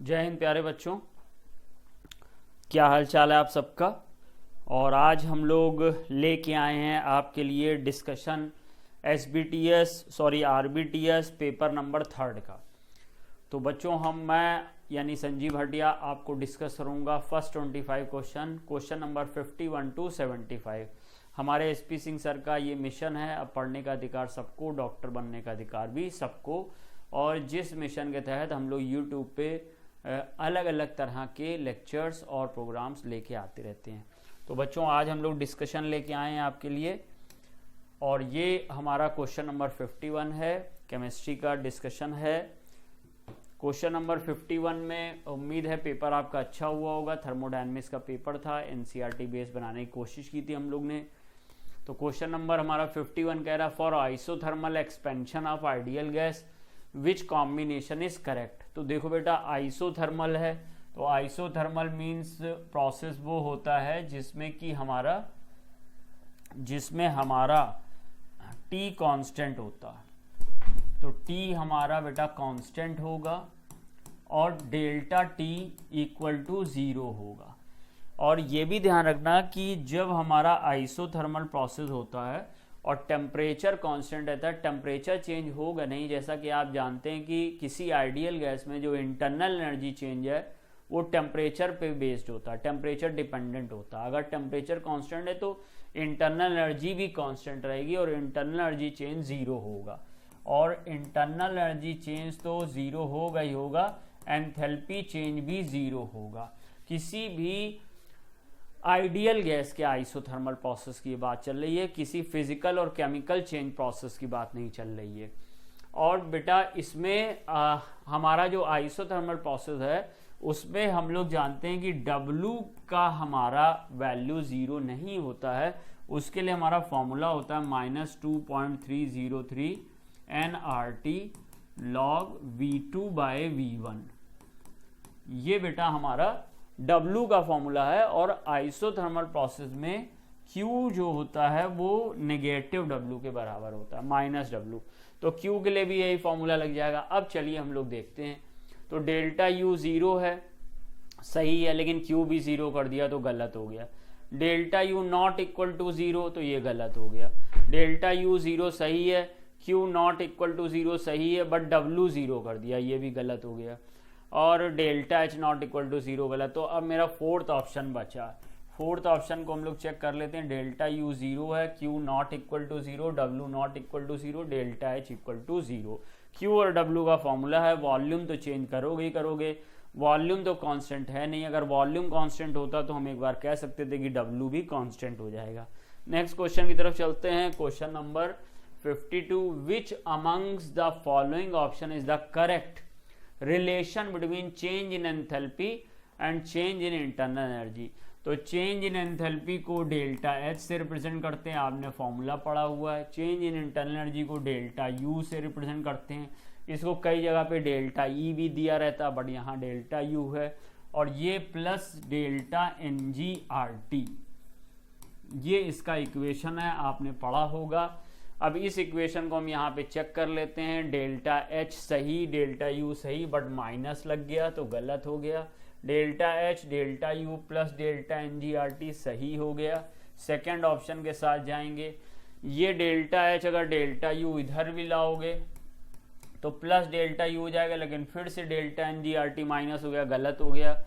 जय हिंद प्यारे बच्चों, क्या हाल चाल है आप सबका। और आज हम लोग लेके आए हैं आपके लिए डिस्कशन आरबीटीएस पेपर नंबर 3 का। तो बच्चों मैं यानी संजीव हटिया आपको डिस्कस करूंगा फर्स्ट 25 क्वेश्चन नंबर 51 टू 75। हमारे एसपी सिंह सर का ये मिशन है, अब पढ़ने का अधिकार सबको, डॉक्टर बनने का अधिकार भी सबको। और जिस मिशन के तहत हम लोग यूट्यूब पे अलग अलग तरह के लेक्चर्स और प्रोग्राम्स लेके आते रहते हैं। तो बच्चों आज हम लोग डिस्कशन लेके आए हैं आपके लिए, और ये हमारा क्वेश्चन नंबर 51 है, केमिस्ट्री का डिस्कशन है। क्वेश्चन नंबर 51 में उम्मीद है पेपर आपका अच्छा हुआ होगा। थर्मोडायनेमिक्स का पेपर था, एनसीईआरटी बेस बनाने की कोशिश की थी हम लोग ने। तो क्वेश्चन नंबर हमारा 51 कह रहा है for isothermal expansion of ideal gas which combination is correct. तो देखो बेटा, आइसोथर्मल है तो आइसोथर्मल मीन्स प्रोसेस वो होता है जिसमें हमारा T कांस्टेंट होता है। तो T हमारा बेटा कांस्टेंट होगा और डेल्टा T इक्वल टू 0 होगा। और ये भी ध्यान रखना कि जब हमारा आइसोथर्मल प्रोसेस होता है और टेम्परेचर कांस्टेंट रहता है, टेम्परेचर चेंज होगा नहीं। जैसा कि आप जानते हैं कि किसी आइडियल गैस में जो इंटरनल एनर्जी चेंज है वो टेम्परेचर पे बेस्ड होता है, टेम्परेचर डिपेंडेंट होता है। अगर टेम्परेचर कांस्टेंट है तो इंटरनल एनर्जी भी कांस्टेंट रहेगी और इंटरनल एनर्जी चेंज 0 होगा। और इंटरनल एनर्जी चेंज तो 0 होगा ही होगा, एंथैल्पी चेंज भी 0 होगा। किसी भी आइडियल गैस के आइसोथर्मल प्रोसेस की बात चल रही है, किसी फिजिकल और केमिकल चेंज प्रोसेस की बात नहीं चल रही है। और बेटा इसमें हमारा जो आइसोथर्मल प्रोसेस है उसमें हम लोग जानते हैं कि W का हमारा वैल्यू 0 नहीं होता है। उसके लिए हमारा फॉर्मूला होता है -2.303 nRT log V2/V1। ये बेटा हमारा W का फॉर्मूला है। और आइसोथर्मल प्रोसेस में Q जो होता है वो नेगेटिव W के बराबर होता है, -W। तो Q के लिए भी यही फॉर्मूला लग जाएगा। अब चलिए हम लोग देखते हैं। तो डेल्टा U 0 है, सही है, लेकिन Q भी 0 कर दिया तो गलत हो गया। Delta U not equal to 0 तो ये गलत हो गया। डेल्टा U 0 सही है, Q नॉट इक्वल टू 0 सही है, बट W 0 कर दिया, ये भी गलत हो गया। और delta H not equal to 0 गलत। तो अब मेरा फोर्थ ऑप्शन बचा। फोर्थ ऑप्शन को हम लोग चेक कर लेते हैं। डेल्टा U 0 है, Q not equal to 0, W not equal to 0, delta H equal to 0। Q और W का फॉर्मूला है। वॉल्यूम तो चेंज करोगे ही करोगे, वॉल्यूम तो कांस्टेंट है नहीं। अगर वॉल्यूम कांस्टेंट होता तो हम एक बार कह सकते थे कि W भी कांस्टेंट हो जाएगा। नेक्स्ट क्वेश्चन की तरफ चलते हैं। Question number 52, which amongst the following option is the correct relation between change in enthalpy and change in internal energy. तो चेंज इन एंथैल्पी को डेल्टा H से रिप्रेजेंट करते हैं, आपने फॉर्मूला पढ़ा हुआ है। चेंज इन इंटरनल एनर्जी को डेल्टा U से रिप्रेजेंट करते हैं। इसको कई जगह पे डेल्टा E भी दिया रहता है, बट यहाँ डेल्टा U है। और ये प्लस डेल्टा NGRT, ये इसका इक्वेशन है, आपने पढ़ा होगा। अब इस इक्वेशन को हम यहाँ पे चेक कर लेते हैं। डेल्टा H सही, डेल्टा U सही, बट माइनस लग गया तो गलत हो गया। Delta H delta U plus delta NGRT सही हो गया। सेकंड ऑप्शन के साथ जाएंगे। ये डेल्टा H अगर डेल्टा U इधर भी लाओगे तो प्लस डेल्टा U हो जाएगा, लेकिन फिर से डेल्टा NGRT माइनस हो गया, गलत हो गया।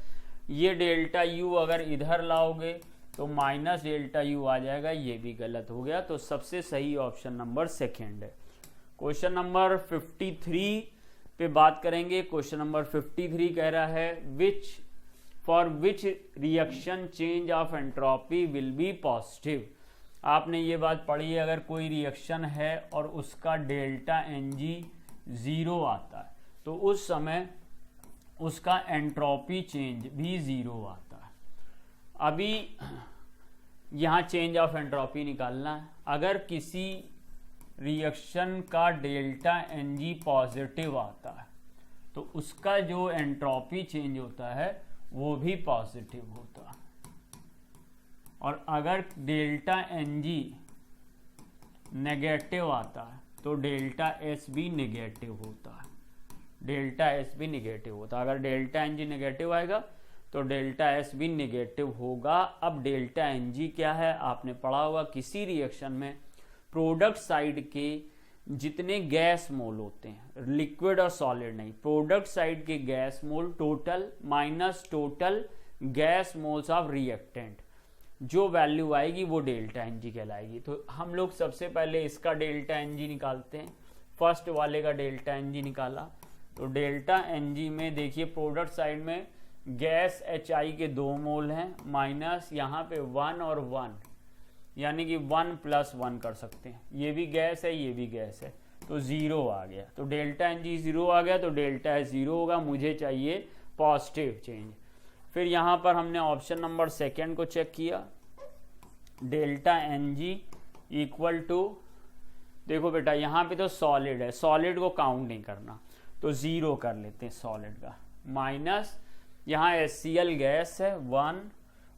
ये डेल्टा U अगर इधर लाओगे तो माइनस डेल्टा U आ जाएगा, ये भी गलत हो गया। तो सबसे सही ऑप्शन नंबर सेकेंड है। क्वेश्चन नंबर 53 पे बात करेंगे। क्वेश्चन नंबर 53 कह रहा है for which reaction change of entropy will B positive. आपने ये बात पढ़ी है, अगर कोई रिएक्शन है और उसका डेल्टा Ng 0 आता है तो उस समय उसका एंट्रोपी चेंज भी 0 आता है। अभी यहाँ चेंज ऑफ एंट्रोपी निकालना है। अगर किसी रिएक्शन का डेल्टा Ng पॉजिटिव आता है तो उसका जो एंट्रोपी चेंज होता है वो भी पॉजिटिव होता है। और अगर डेल्टा Ng नेगेटिव आता है तो डेल्टा S भी नेगेटिव होता है। डेल्टा एस भी निगेटिव होता। अगर डेल्टा एन जी निगेटिव आएगा तो डेल्टा एस भी निगेटिव होगा। अब डेल्टा एन जी क्या है, आपने पढ़ा होगा किसी रिएक्शन में प्रोडक्ट साइड के जितने गैस मोल होते हैं, लिक्विड और सॉलिड नहीं, प्रोडक्ट साइड के gas mole total minus total gas moles of reactant, जो वैल्यू आएगी वो डेल्टा एन जी कहलाएगी। तो हम लोग सबसे पहले इसका डेल्टा एन जी निकालते हैं। फर्स्ट वाले का डेल्टा एन जी निकाला तो डेल्टा एन जी में देखिए प्रोडक्ट साइड में गैस एच आई के 2 मोल हैं, माइनस यहाँ पे 1 और 1, यानी कि 1 + 1 कर सकते हैं। ये भी गैस है, ये भी गैस है, तो 0 आ गया। तो डेल्टा एन जी 0 आ गया तो डेल्टा एस 0 होगा। मुझे चाहिए पॉजिटिव चेंज। फिर यहाँ पर हमने ऑप्शन नंबर 2 को चेक किया, delta N G equal to, देखो बेटा यहाँ पे तो सॉलिड है, सॉलिड को काउंट नहीं करना तो 0 कर लेते हैं सॉलिड का, माइनस यहाँ HCl गैस है 1,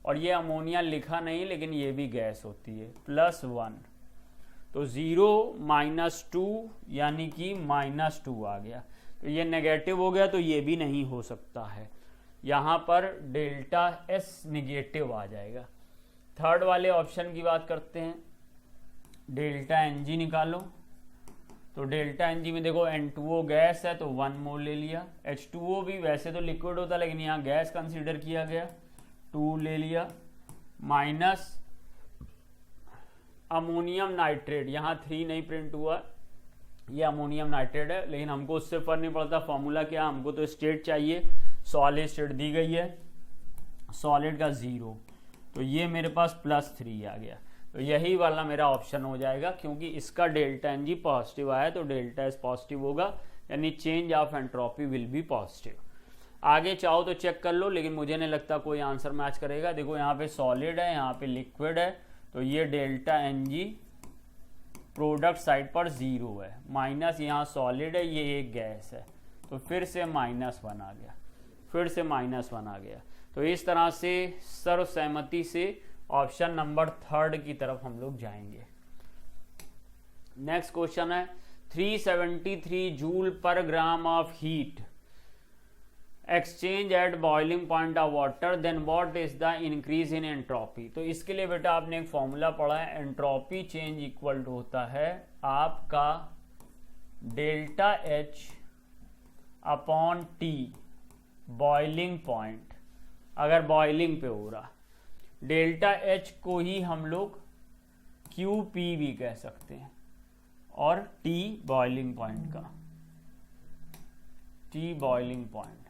और ये अमोनिया लिखा नहीं लेकिन ये भी गैस होती है, +1, तो 0 - 2 यानी कि -2 आ गया। तो ये नेगेटिव हो गया तो ये भी नहीं हो सकता है, यहाँ पर डेल्टा एस निगेटिव आ जाएगा। थर्ड वाले ऑप्शन की बात करते हैं, डेल्टा एन जी निकालो। तो डेल्टा एन जी में देखो N2O गैस है तो 1 मोल ले लिया, H2O भी वैसे तो लिक्विड होता लेकिन यहाँ गैस कंसीडर किया गया, 2 ले लिया, माइनस अमोनियम नाइट्रेट, यहाँ 3 नहीं प्रिंट हुआ, ये अमोनियम नाइट्रेट है लेकिन हमको उससे फर्क नहीं पड़ता, फॉर्मूला क्या, हमको तो स्टेट चाहिए, सॉलिड स्टेट दी गई है, सॉलिड का 0, तो ये मेरे पास +3 आ गया। तो यही वाला मेरा ऑप्शन हो जाएगा, क्योंकि इसका डेल्टा एन जी पॉजिटिव आया तो डेल्टा एस पॉजिटिव होगा, यानी change of entropy will B positive. आगे चाहो तो चेक कर लो, लेकिन मुझे नहीं लगता कोई आंसर मैच करेगा। देखो यहाँ पे सॉलिड है, यहाँ पे लिक्विड है, तो ये delta N G product side पर 0 है, माइनस यहाँ सॉलिड है, ये एक गैस है, तो फिर से -1 आ गया, फिर से -1 आ गया। तो इस तरह से सर्वसहमति से ऑप्शन नंबर 3 की तरफ हम लोग जाएंगे। नेक्स्ट क्वेश्चन है 373 जूल पर gram of heat exchange at boiling point of water, then what is the increase in entropy. तो इसके लिए बेटा आपने एक फॉर्मूला पढ़ा है, एंट्रोपी चेंज इक्वल टू होता है आपका delta H upon T, boiling point, अगर बॉइलिंग पे हो रहा, डेल्टा एच को ही हम लोग QP भी कह सकते हैं, और T बॉइलिंग पॉइंट का, T बॉइलिंग पॉइंट।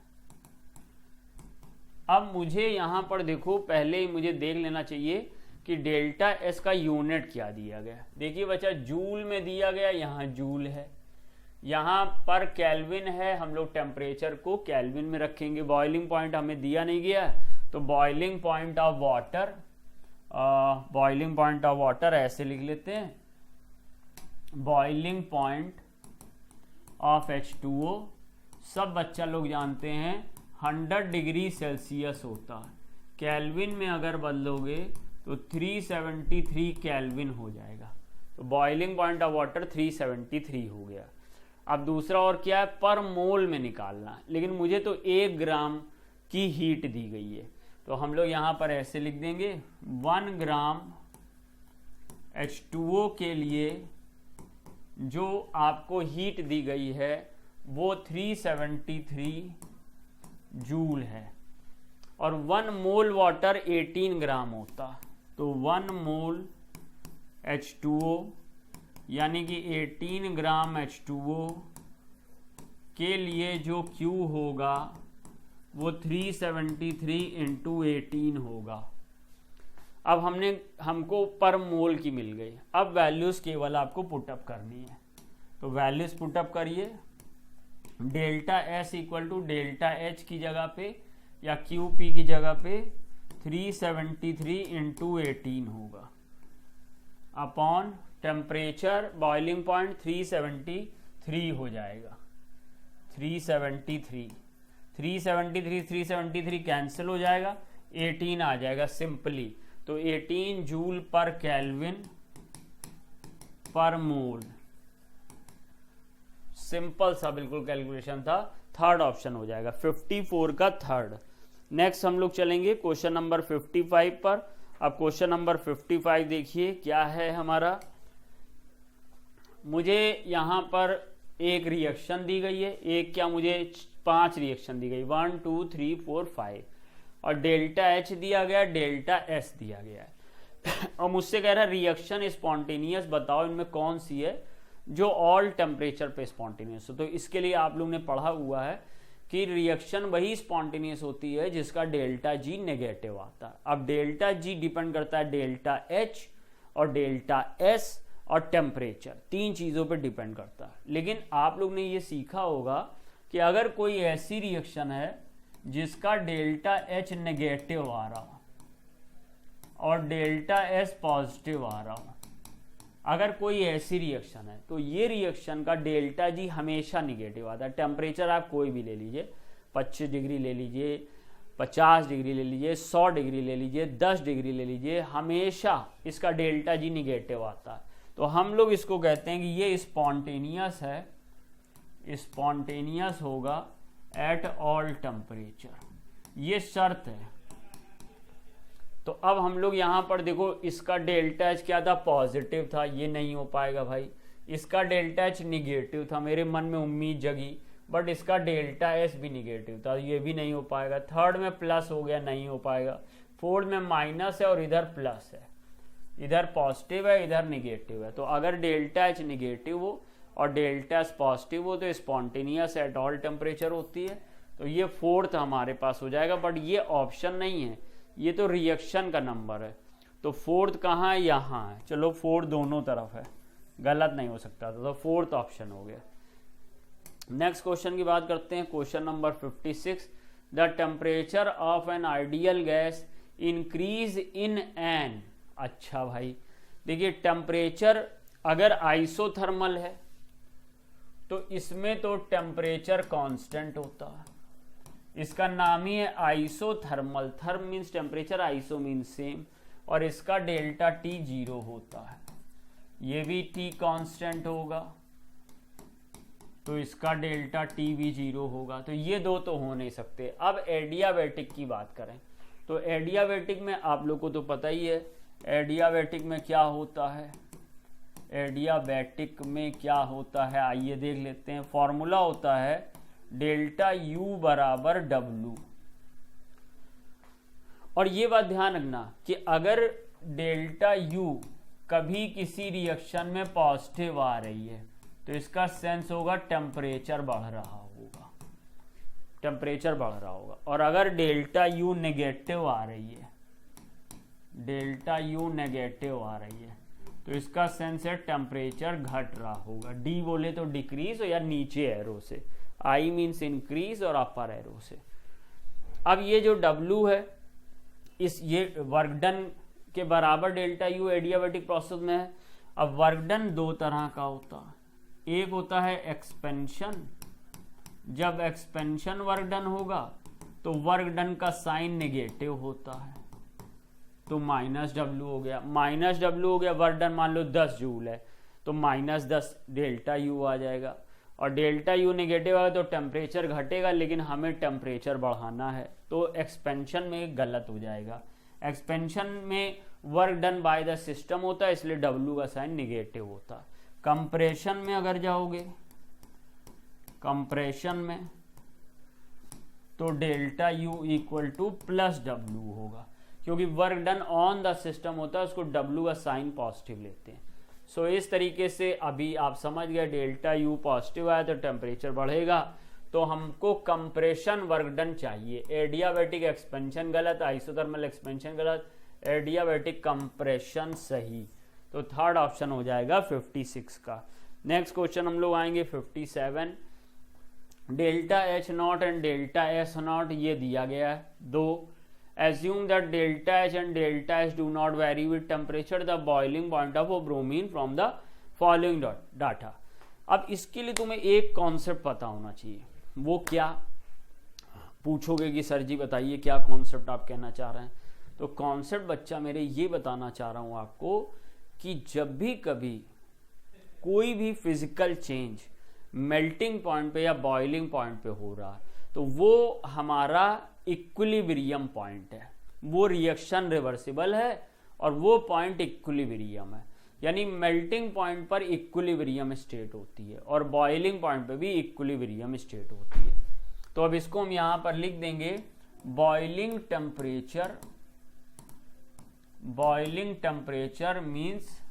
अब मुझे यहां पर देखो, पहले ही मुझे देख लेना चाहिए कि डेल्टा एस का यूनिट क्या दिया गया। देखिए बच्चा जूल में दिया गया, यहाँ जूल है, यहाँ पर केल्विन है, हम लोग टेम्परेचर को केल्विन में रखेंगे, बॉइलिंग पॉइंट हमें दिया नहीं गया, तो boiling point of water, boiling point of water ऐसे लिख लेते हैं, बॉइलिंग पॉइंट ऑफ H2O, सब बच्चा लोग जानते हैं 100 डिग्री सेल्सियस होता है, केल्विन में अगर बदलोगे तो 373 केल्विन हो जाएगा, तो बॉइलिंग पॉइंट ऑफ वाटर 373 हो गया। अब दूसरा और क्या है, पर मोल में निकालना है, लेकिन मुझे तो 1 ग्राम की हीट दी गई है, तो हम लोग यहाँ पर ऐसे लिख देंगे 1 ग्राम H2O के लिए जो आपको हीट दी गई है वो 373 जूल है, और 1 मोल वाटर 18 ग्राम होता, तो 1 मोल H2O यानी कि 18 ग्राम H2O के लिए जो Q होगा वो 373 × 18 होगा। अब हमको पर मोल की मिल गई, अब वैल्यूज केवल आपको पुटअप करनी है, तो वैल्यूज पुटअप करिए, delta S equal to delta H की जगह पे या QP की जगह पे 373 × 18 होगा, अपॉन टेम्परेचर बॉइलिंग पॉइंट 373 हो जाएगा, 373 कैंसिल हो जाएगा, 18 आ जाएगा सिंपली, तो 18 जूल पर केल्विन पर मोल, सिंपल सा बिल्कुल कैलकुलेशन था। थर्ड ऑप्शन हो जाएगा 54 का थर्ड। नेक्स्ट हम लोग चलेंगे क्वेश्चन नंबर 55 पर। अब क्वेश्चन नंबर 55 देखिए क्या है हमारा। मुझे यहाँ पर एक रिएक्शन दी गई है, एक क्या मुझे 5 रिएक्शन दी गई, 1 2 3 4 5, और डेल्टा एच दिया गया, डेल्टा एस दिया गया है। और मुझसे कह रहा है रिएक्शन स्पॉन्टेनियस बताओ इनमें कौन सी है जो ऑल टेम्परेचर पे स्पॉन्टेनियस हो। तो इसके लिए आप लोग ने पढ़ा हुआ है कि रिएक्शन वही स्पॉन्टेनियस होती है जिसका डेल्टा जी नेगेटिव आता है। अब डेल्टा जी डिपेंड करता है डेल्टा एच और डेल्टा एस और टेम्परेचर, 3 चीज़ों पे डिपेंड करता है। लेकिन आप लोग ने ये सीखा होगा कि अगर कोई ऐसी रिएक्शन है जिसका डेल्टा एच नेगेटिव आ रहा और डेल्टा एस पॉजिटिव आ रहा, अगर कोई ऐसी रिएक्शन है तो ये रिएक्शन का डेल्टा जी हमेशा निगेटिव आता है। टेम्परेचर आप कोई भी ले लीजिए, 25 डिग्री ले लीजिए, 50 डिग्री ले लीजिए, 100 डिग्री ले लीजिए, 10 डिग्री ले लीजिए, हमेशा इसका डेल्टा जी निगेटिव आता है। तो हम लोग इसको कहते हैं कि ये स्पॉन्टेनियस है, स्पॉन्टेनियस होगा एट ऑल टेम्परेचर, ये शर्त है। तो अब हम लोग यहाँ पर देखो इसका डेल्टा एच क्या था, पॉजिटिव था, ये नहीं हो पाएगा भाई। इसका डेल्टा एच निगेटिव था, मेरे मन में उम्मीद जगी, बट इसका डेल्टा एस भी निगेटिव था, ये भी नहीं हो पाएगा। थर्ड में प्लस हो गया, नहीं हो पाएगा। फोर्थ में माइनस है और इधर प्लस है, इधर पॉजिटिव है इधर निगेटिव है। तो अगर डेल्टा एच निगेटिव हो और डेल्टा एस पॉजिटिव हो तो स्पॉन्टेनियस एट ऑल टेम्परेचर होती है। तो ये फोर्थ हमारे पास हो जाएगा, बट ये ऑप्शन नहीं है, ये तो रिएक्शन का नंबर है। तो फोर्थ कहाँ है, यहाँ है। चलो फोर्थ दोनों तरफ है, गलत नहीं हो सकता था, तो फोर्थ ऑप्शन हो गया। नेक्स्ट क्वेश्चन की बात करते हैं, question number 56। The temperature of an ideal gas increase in an. अच्छा भाई देखिए, टेम्परेचर अगर आइसोथर्मल है तो इसमें तो टेम्परेचर कांस्टेंट होता है, इसका नाम ही है isothermal. Therm means temperature, iso means same, और इसका डेल्टा टी 0 होता है। ये भी टी कांस्टेंट होगा तो इसका डेल्टा टी भी 0 होगा। तो ये दो तो हो नहीं सकते। अब एडियाबैटिक की बात करें तो एडियाबैटिक में आप लोग को तो पता ही है, एडियाबैटिक में क्या होता है। एडियाबैटिक में क्या होता है आइए देख लेते हैं। फॉर्मूला होता है डेल्टा यू बराबर डब्लू। और ये बात ध्यान रखना कि अगर डेल्टा यू कभी किसी रिएक्शन में पॉजिटिव आ रही है तो इसका सेंस होगा टेम्परेचर बढ़ रहा होगा, टेम्परेचर बढ़ रहा होगा। और अगर डेल्टा यू नेगेटिव आ रही है, डेल्टा यू नेगेटिव आ रही है तो इसका सेंस है टेम्परेचर घट रहा होगा। डी बोले तो डिक्रीज या नीचे एरो से, आई मीन्स इंक्रीज और अपर एरो से। अब ये जो डब्लू है इस ये वर्क डन के बराबर डेल्टा यू एडियाबैटिक प्रोसेस में है। अब वर्क डन दो तरह का होता है, एक होता है एक्सपेंशन। जब एक्सपेंशन वर्क डन होगा तो वर्क डन का साइन नेगेटिव होता है तो माइनस डब्लू हो गया, माइनस डब्लू हो गया। वर्क डन मान लो 10 जूल है तो -10 डेल्टा यू आ जाएगा, और डेल्टा यू नेगेटिव आएगा तो टेम्परेचर घटेगा, लेकिन हमें टेम्परेचर बढ़ाना है तो एक्सपेंशन में गलत हो जाएगा। एक्सपेंशन में work done by the system होता है, इसलिए डब्लू का साइन नेगेटिव होता है। कंप्रेशन में अगर जाओगे, कंप्रेशन में तो delta U equal two plus W होगा, क्योंकि work done on the system होता है, उसको डब्लू का साइन पॉजिटिव लेते हैं। सो इस तरीके से अभी आप समझ गए, डेल्टा यू पॉजिटिव आया तो टेम्परेचर बढ़ेगा। तो हमको कंप्रेशन वर्क डन चाहिए। एडियाबैटिक एक्सपेंशन गलत, आइसोथर्मल एक्सपेंशन गलत, एडियाबैटिक कंप्रेशन सही। तो थर्ड ऑप्शन हो जाएगा 56 का। नेक्स्ट क्वेश्चन हम लोग आएंगे 57। Delta H not and delta S not ये दिया गया है दो। Assume that delta H and delta S do not vary with temperature, the boiling point of bromine from the following data। अब इसके लिए तुम्हें एक कॉन्सेप्ट पता होना चाहिए। वो क्या पूछोगे कि सर जी बताइए क्या कॉन्सेप्ट आप कहना चाह रहे हैं। तो कॉन्सेप्ट बच्चा मेरे ये बताना चाह रहा हूँ आपको कि जब भी कभी कोई भी फिजिकल चेंज मेल्टिंग पॉइंट पे या बॉइलिंग पॉइंट पे हो रहा है, तो वो हमारा इक्विलिब्रियम पॉइंट है, वो रिएक्शन रिवर्सिबल है और वो पॉइंट इक्विलिब्रियम है। यानी मेल्टिंग पॉइंट पर इक्विलिब्रियम स्टेट होती है और बॉइलिंग पॉइंट पे भी इक्विलिब्रियम स्टेट होती है। तो अब इसको हम यहां पर लिख देंगे boiling temperature means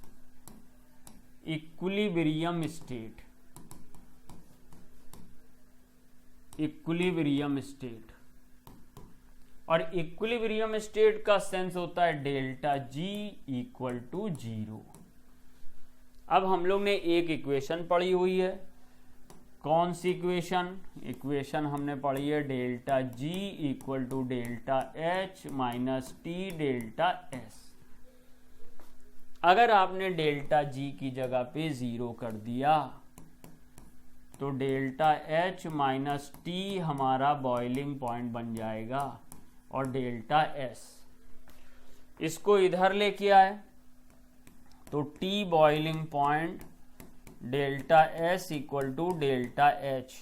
equilibrium state. और इक्विलिब्रियम स्टेट का सेंस होता है डेल्टा जी इक्वल टू 0। अब हम लोग ने एक इक्वेशन पढ़ी हुई है, कौन सी इक्वेशन हमने पढ़ी है, delta G equal to delta H minus T delta S. अगर आपने डेल्टा जी की जगह पे 0 कर दिया तो डेल्टा एच माइनस टी हमारा बॉइलिंग पॉइंट बन जाएगा और डेल्टा एस इसको इधर लेके आए तो T boiling point delta S equal to delta H.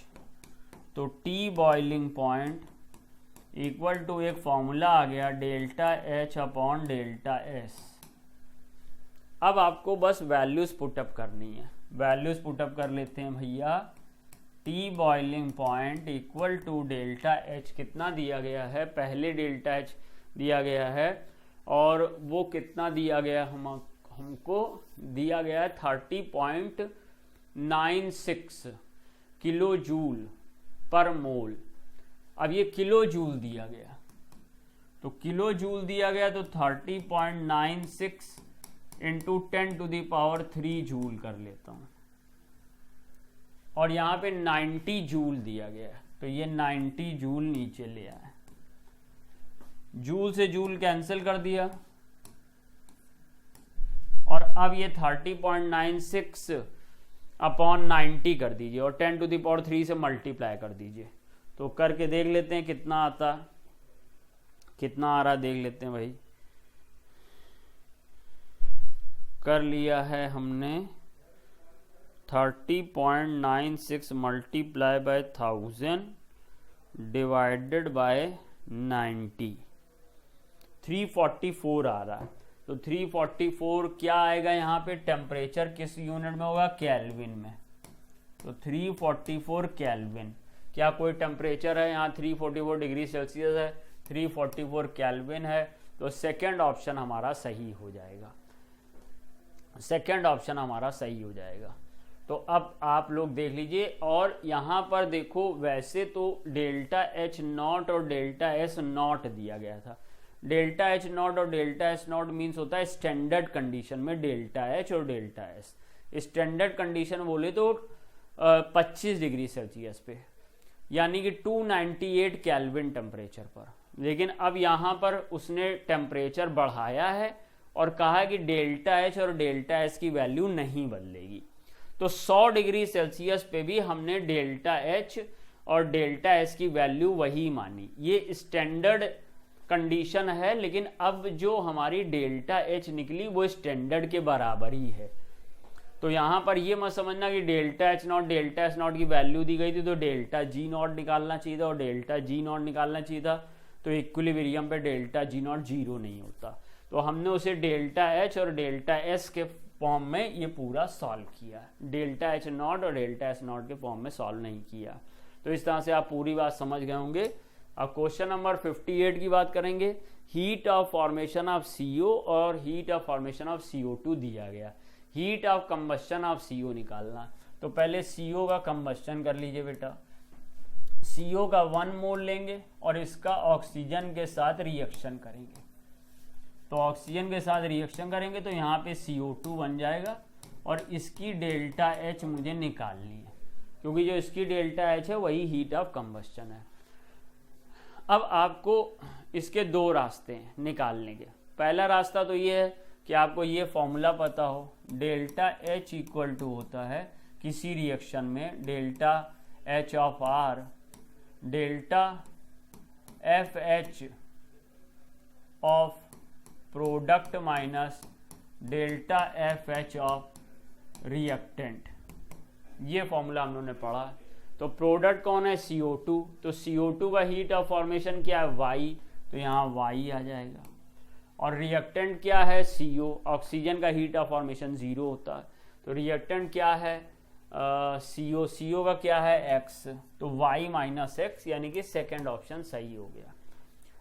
तो T boiling point equal to एक फॉर्मूला आ गया delta H upon delta S. अब आपको बस वैल्यूज पुटअप करनी है, वैल्यूज पुटअप कर लेते हैं भैया। T boiling point equal to delta H कितना दिया गया है, पहले डेल्टा एच दिया गया है और वो कितना दिया गया हमको दिया गया है 30.96 किलो जूल पर मोल। अब ये किलो जूल दिया गया, तो किलो जूल दिया गया तो 30.96 इंटू 10⁻³ जूल कर लेता हूं और यहाँ पे 90 जूल दिया गया है, तो ये 90 जूल नीचे ले आए, जूल से जूल कैंसिल कर दिया और अब ये 30.96 अपॉन 90 कर दीजिए और 10⁻³ से मल्टीप्लाई कर दीजिए। तो करके देख लेते हैं कितना आता, कितना आ रहा देख लेते हैं भाई। कर लिया है हमने 30.96 मल्टीप्लाई बाय 1000 डिवाइडेड बाय 90, 344 आ रहा है। तो 344 क्या आएगा यहाँ पे, टेम्परेचर किस यूनिट में होगा, केल्विन में। तो 344 केल्विन, क्या कोई टेम्परेचर है यहाँ 344 डिग्री सेल्सियस है, 344 केल्विन है। तो सेकंड ऑप्शन हमारा सही हो जाएगा, सेकंड ऑप्शन हमारा सही हो जाएगा। तो अब आप लोग देख लीजिए और यहाँ पर देखो, वैसे तो डेल्टा एच नॉट और डेल्टा एस नॉट दिया गया था। डेल्टा एच नॉट और डेल्टा एस नॉट मीन्स होता है स्टैंडर्ड कंडीशन में डेल्टा एच और डेल्टा एस। स्टैंडर्ड कंडीशन बोले तो 25 डिग्री सेल्सियस पे, यानी कि 298 केल्विन टेम्परेचर पर। लेकिन अब यहाँ पर उसने टेम्परेचर बढ़ाया है और कहा है कि डेल्टा एच और डेल्टा एस की वैल्यू नहीं बदलेगी। तो 100 डिग्री सेल्सियस पे भी हमने डेल्टा एच और डेल्टा एस की वैल्यू वही मानी। ये स्टैंडर्ड कंडीशन है, लेकिन अब जो हमारी डेल्टा एच निकली वो स्टैंडर्ड के बराबर ही है। तो यहाँ पर ये मत समझना कि delta H not delta S not की वैल्यू दी गई थी तो डेल्टा जी नॉट निकालना चाहिए था और डेल्टा जी नॉट निकालना चाहिए था, तो इक्विलिब्रियम पे डेल्टा जी नॉट 0 नहीं होता। तो हमने उसे डेल्टा एच और डेल्टा एस के फॉर्म में ये पूरा सॉल्व किया, डेल्टा एच नॉट और डेल्टा एस नॉट के फॉर्म में सॉल्व नहीं किया। तो इस तरह से आप पूरी बात समझ गए होंगे। अब क्वेश्चन नंबर 58 की बात करेंगे। Heat of formation of CO और heat of formation of CO2 दिया गया, heat of combustion of CO निकालना। तो पहले CO का कंबस्शन कर लीजिए बेटा। CO का 1 मोल लेंगे और इसका ऑक्सीजन के साथ रिएक्शन करेंगे। तो ऑक्सीजन के साथ रिएक्शन करेंगे तो यहाँ पे CO2 बन जाएगा और इसकी डेल्टा एच मुझे निकालनी है, क्योंकि जो इसकी डेल्टा एच है वही हीट ऑफ कंबस्शन है। अब आपको इसके दो रास्ते हैं निकालने के। पहला रास्ता तो ये है कि आपको ये फॉर्मूला पता हो, डेल्टा एच इक्वल टू होता है किसी रिएक्शन में delta H of R delta F H of product minus delta F H of reactant. ये फॉर्मूला हम लोगों ने पढ़ा। तो प्रोडक्ट कौन है, CO2, तो CO2 का हीट ऑफ फॉर्मेशन क्या है, Y, तो यहाँ Y आ जाएगा। और रिएक्टेंट क्या है, CO, ऑक्सीजन का हीट ऑफ फॉर्मेशन 0 होता है, तो रिएक्टेंट क्या है, CO का क्या है, X, तो Y माइनस X, यानी कि सेकेंड ऑप्शन सही हो गया।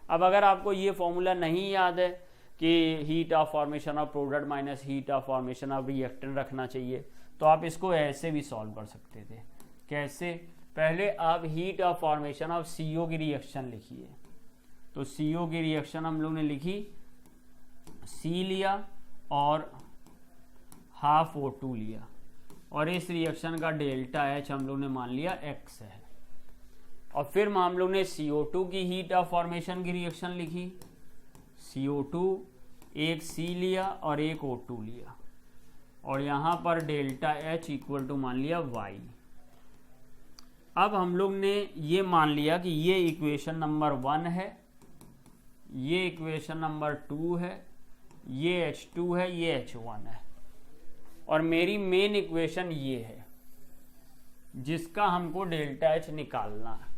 अब अगर आपको ये फॉर्मूला नहीं याद है कि heat of formation of product minus heat of formation of reactant रखना चाहिए, तो आप इसको ऐसे भी सॉल्व कर सकते थे। कैसे, पहले आप heat of formation of CO की रिएक्शन लिखिए। तो CO की रिएक्शन हम लोग ने लिखी, C लिया और हाफ O2 लिया, और इस रिएक्शन का डेल्टा H हम लोग ने मान लिया X है। और फिर हम लोग ने CO2 की हीट ऑफ फॉर्मेशन की रिएक्शन लिखी, CO2 एक C लिया और एक O2 लिया, और यहाँ पर डेल्टा H इक्वल टू मान लिया Y। अब हम लोग ने ये मान लिया कि ये इक्वेशन नंबर 1 है, ये इक्वेशन नंबर 2 है, ये H2 है, ये H1 है, और मेरी मेन इक्वेशन ये है जिसका हमको डेल्टा H निकालना है।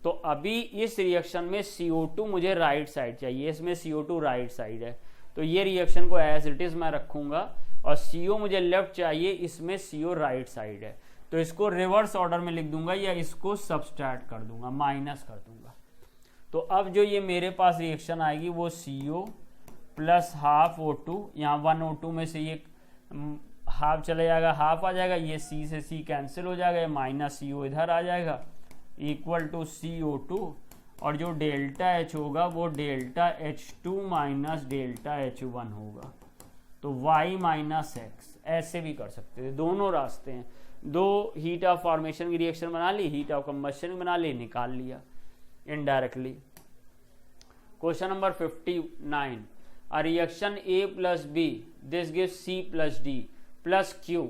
तो अभी इस रिएक्शन में CO2 मुझे राइट साइड चाहिए, इसमें CO2 राइट साइड है, तो ये रिएक्शन को एज इट इज मैं रखूंगा, और CO मुझे लेफ्ट चाहिए, इसमें CO राइट साइड है, तो इसको रिवर्स ऑर्डर में लिख दूंगा या इसको सबट्रैक्ट कर दूंगा, माइनस कर दूंगा। तो अब जो ये मेरे पास रिएक्शन आएगी वो CO प्लस हाफ O2, यहाँ 1 O2 में से ये हाफ चले जाएगा, हाफ आ जाएगा, ये C से C कैंसिल हो जाएगा, ये माइनस CO इधर आ जाएगा, इक्वल टू CO2, और जो डेल्टा H होगा वो delta H2 minus delta H1 होगा, तो Y माइनस X। ऐसे भी कर सकते थे, दोनों रास्ते हैं। दो हीट ऑफ फॉर्मेशन की रिएक्शन बना ली, हीट ऑफ कंबशन बना ली, निकाल लिया indirectly. Question number 59, a reaction A plus B this gives C plus D plus Q।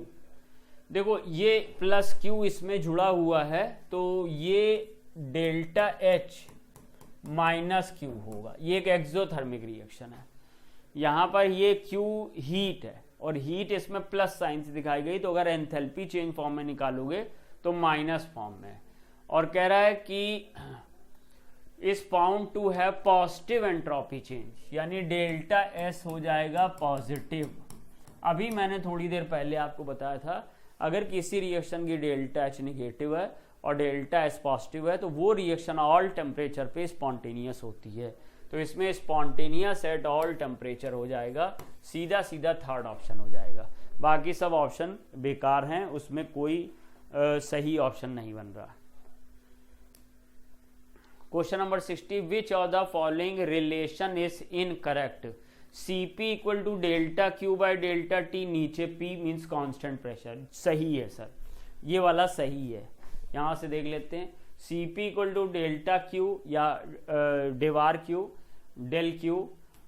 देखो ये प्लस Q इसमें जुड़ा हुआ है, तो ये डेल्टा H माइनस Q होगा। ये एक एक्सोथर्मिक रिएक्शन है, यहाँ पर ये Q हीट है और हीट इसमें प्लस साइन से दिखाई गई, तो अगर एंथैल्पी चेंज फॉर्म में निकालोगे तो माइनस फॉर्म में। और कह रहा है कि is found to have positive entropy change, यानी डेल्टा S हो जाएगा पॉजिटिव। अभी मैंने थोड़ी देर पहले आपको बताया था, अगर किसी रिएक्शन की डेल्टा H निगेटिव है और डेल्टा S पॉजिटिव है तो वो रिएक्शन ऑल टेम्परेचर पे स्पॉन्टेनियस होती है। तो इसमें स्पॉन्टेनियस एट ऑल टेम्परेचर हो जाएगा, सीधा सीधा थर्ड ऑप्शन हो जाएगा। बाकी सब ऑप्शन बेकार हैं, उसमें कोई सही ऑप्शन नहीं बन रहा। Question number 60, which of the following relation is incorrect, Cp equal to delta Q by delta T, नीचे P मीन्स कांस्टेंट प्रेशर। सही है सर, ये वाला सही है। यहाँ से देख लेते हैं, Cp equal to delta Q या डिवार Q डेल Q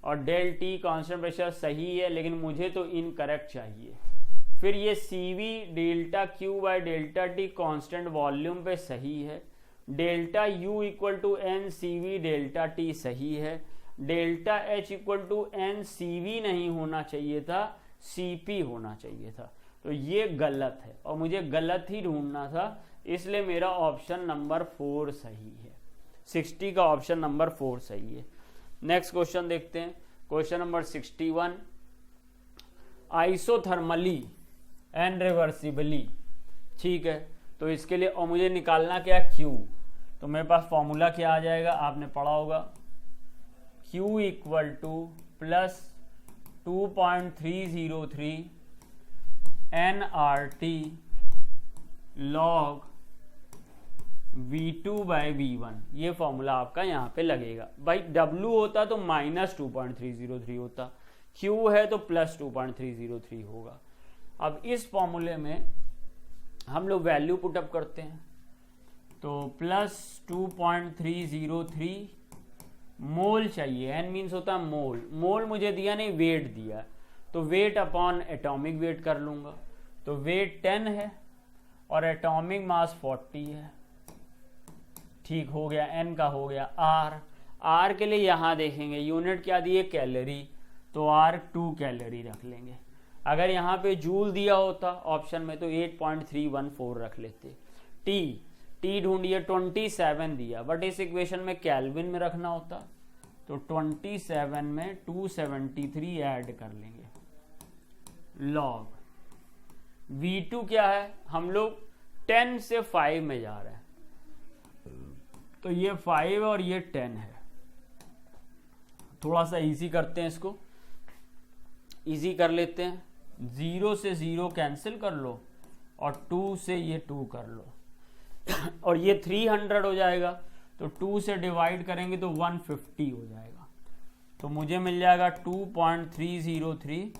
और डेल T कांस्टेंट प्रेशर सही है, लेकिन मुझे तो इनकरेक्ट चाहिए। फिर ये Cv delta Q by delta T constant volume पे सही है। Delta U equal to N Cv delta T सही है। Delta H equal to N CV नहीं होना चाहिए था, Cp होना चाहिए था, तो ये गलत है और मुझे गलत ही ढूंढना था, इसलिए मेरा ऑप्शन नंबर 4 सही है। 60 का ऑप्शन नंबर 4 सही है। नेक्स्ट क्वेश्चन देखते हैं, question number 61, isothermally and reversibly. ठीक है, तो इसके लिए और मुझे निकालना क्या, Q। तो मेरे पास फॉर्मूला क्या आ जाएगा, आपने पढ़ा होगा, Q equal two plus 2.303 nRT log V2 by V1। ये फॉर्मूला आपका यहाँ पे लगेगा। भाई W होता तो माइनस 2.303 होता, Q है तो प्लस 2.303 होगा। अब इस फॉर्मूले में हम लोग वैल्यू पुटअप करते हैं, तो प्लस 2.303 मोल चाहिए, n मीन्स होता है मोल, मोल मुझे दिया नहीं, वेट दिया, तो वेट अपॉन एटॉमिक वेट कर लूँगा, तो वेट 10 है और एटॉमिक मास 40 है। ठीक हो गया, n का हो गया। r के लिए यहाँ देखेंगे यूनिट क्या दी है, कैलोरी, तो r 2 कैलोरी रख लेंगे। अगर यहाँ पे जूल दिया होता ऑप्शन में तो 8.314 रख लेते। टी ढूंढिए, 27 दिया, बट इस इक्वेशन में केल्विन में रखना होता, तो 27 में 273 ऐड कर लेंगे। लॉग V2 क्या है, हम लोग 10 से 5 में जा रहे हैं, तो ये 5 और ये 10 है। थोड़ा सा इजी करते हैं, इसको इजी कर लेते हैं। 0 से 0 कैंसिल कर लो और 2 से ये 2 कर लो और ये 300 हो जाएगा, तो 2 से डिवाइड करेंगे तो 150 हो जाएगा। तो मुझे मिल जाएगा 2.303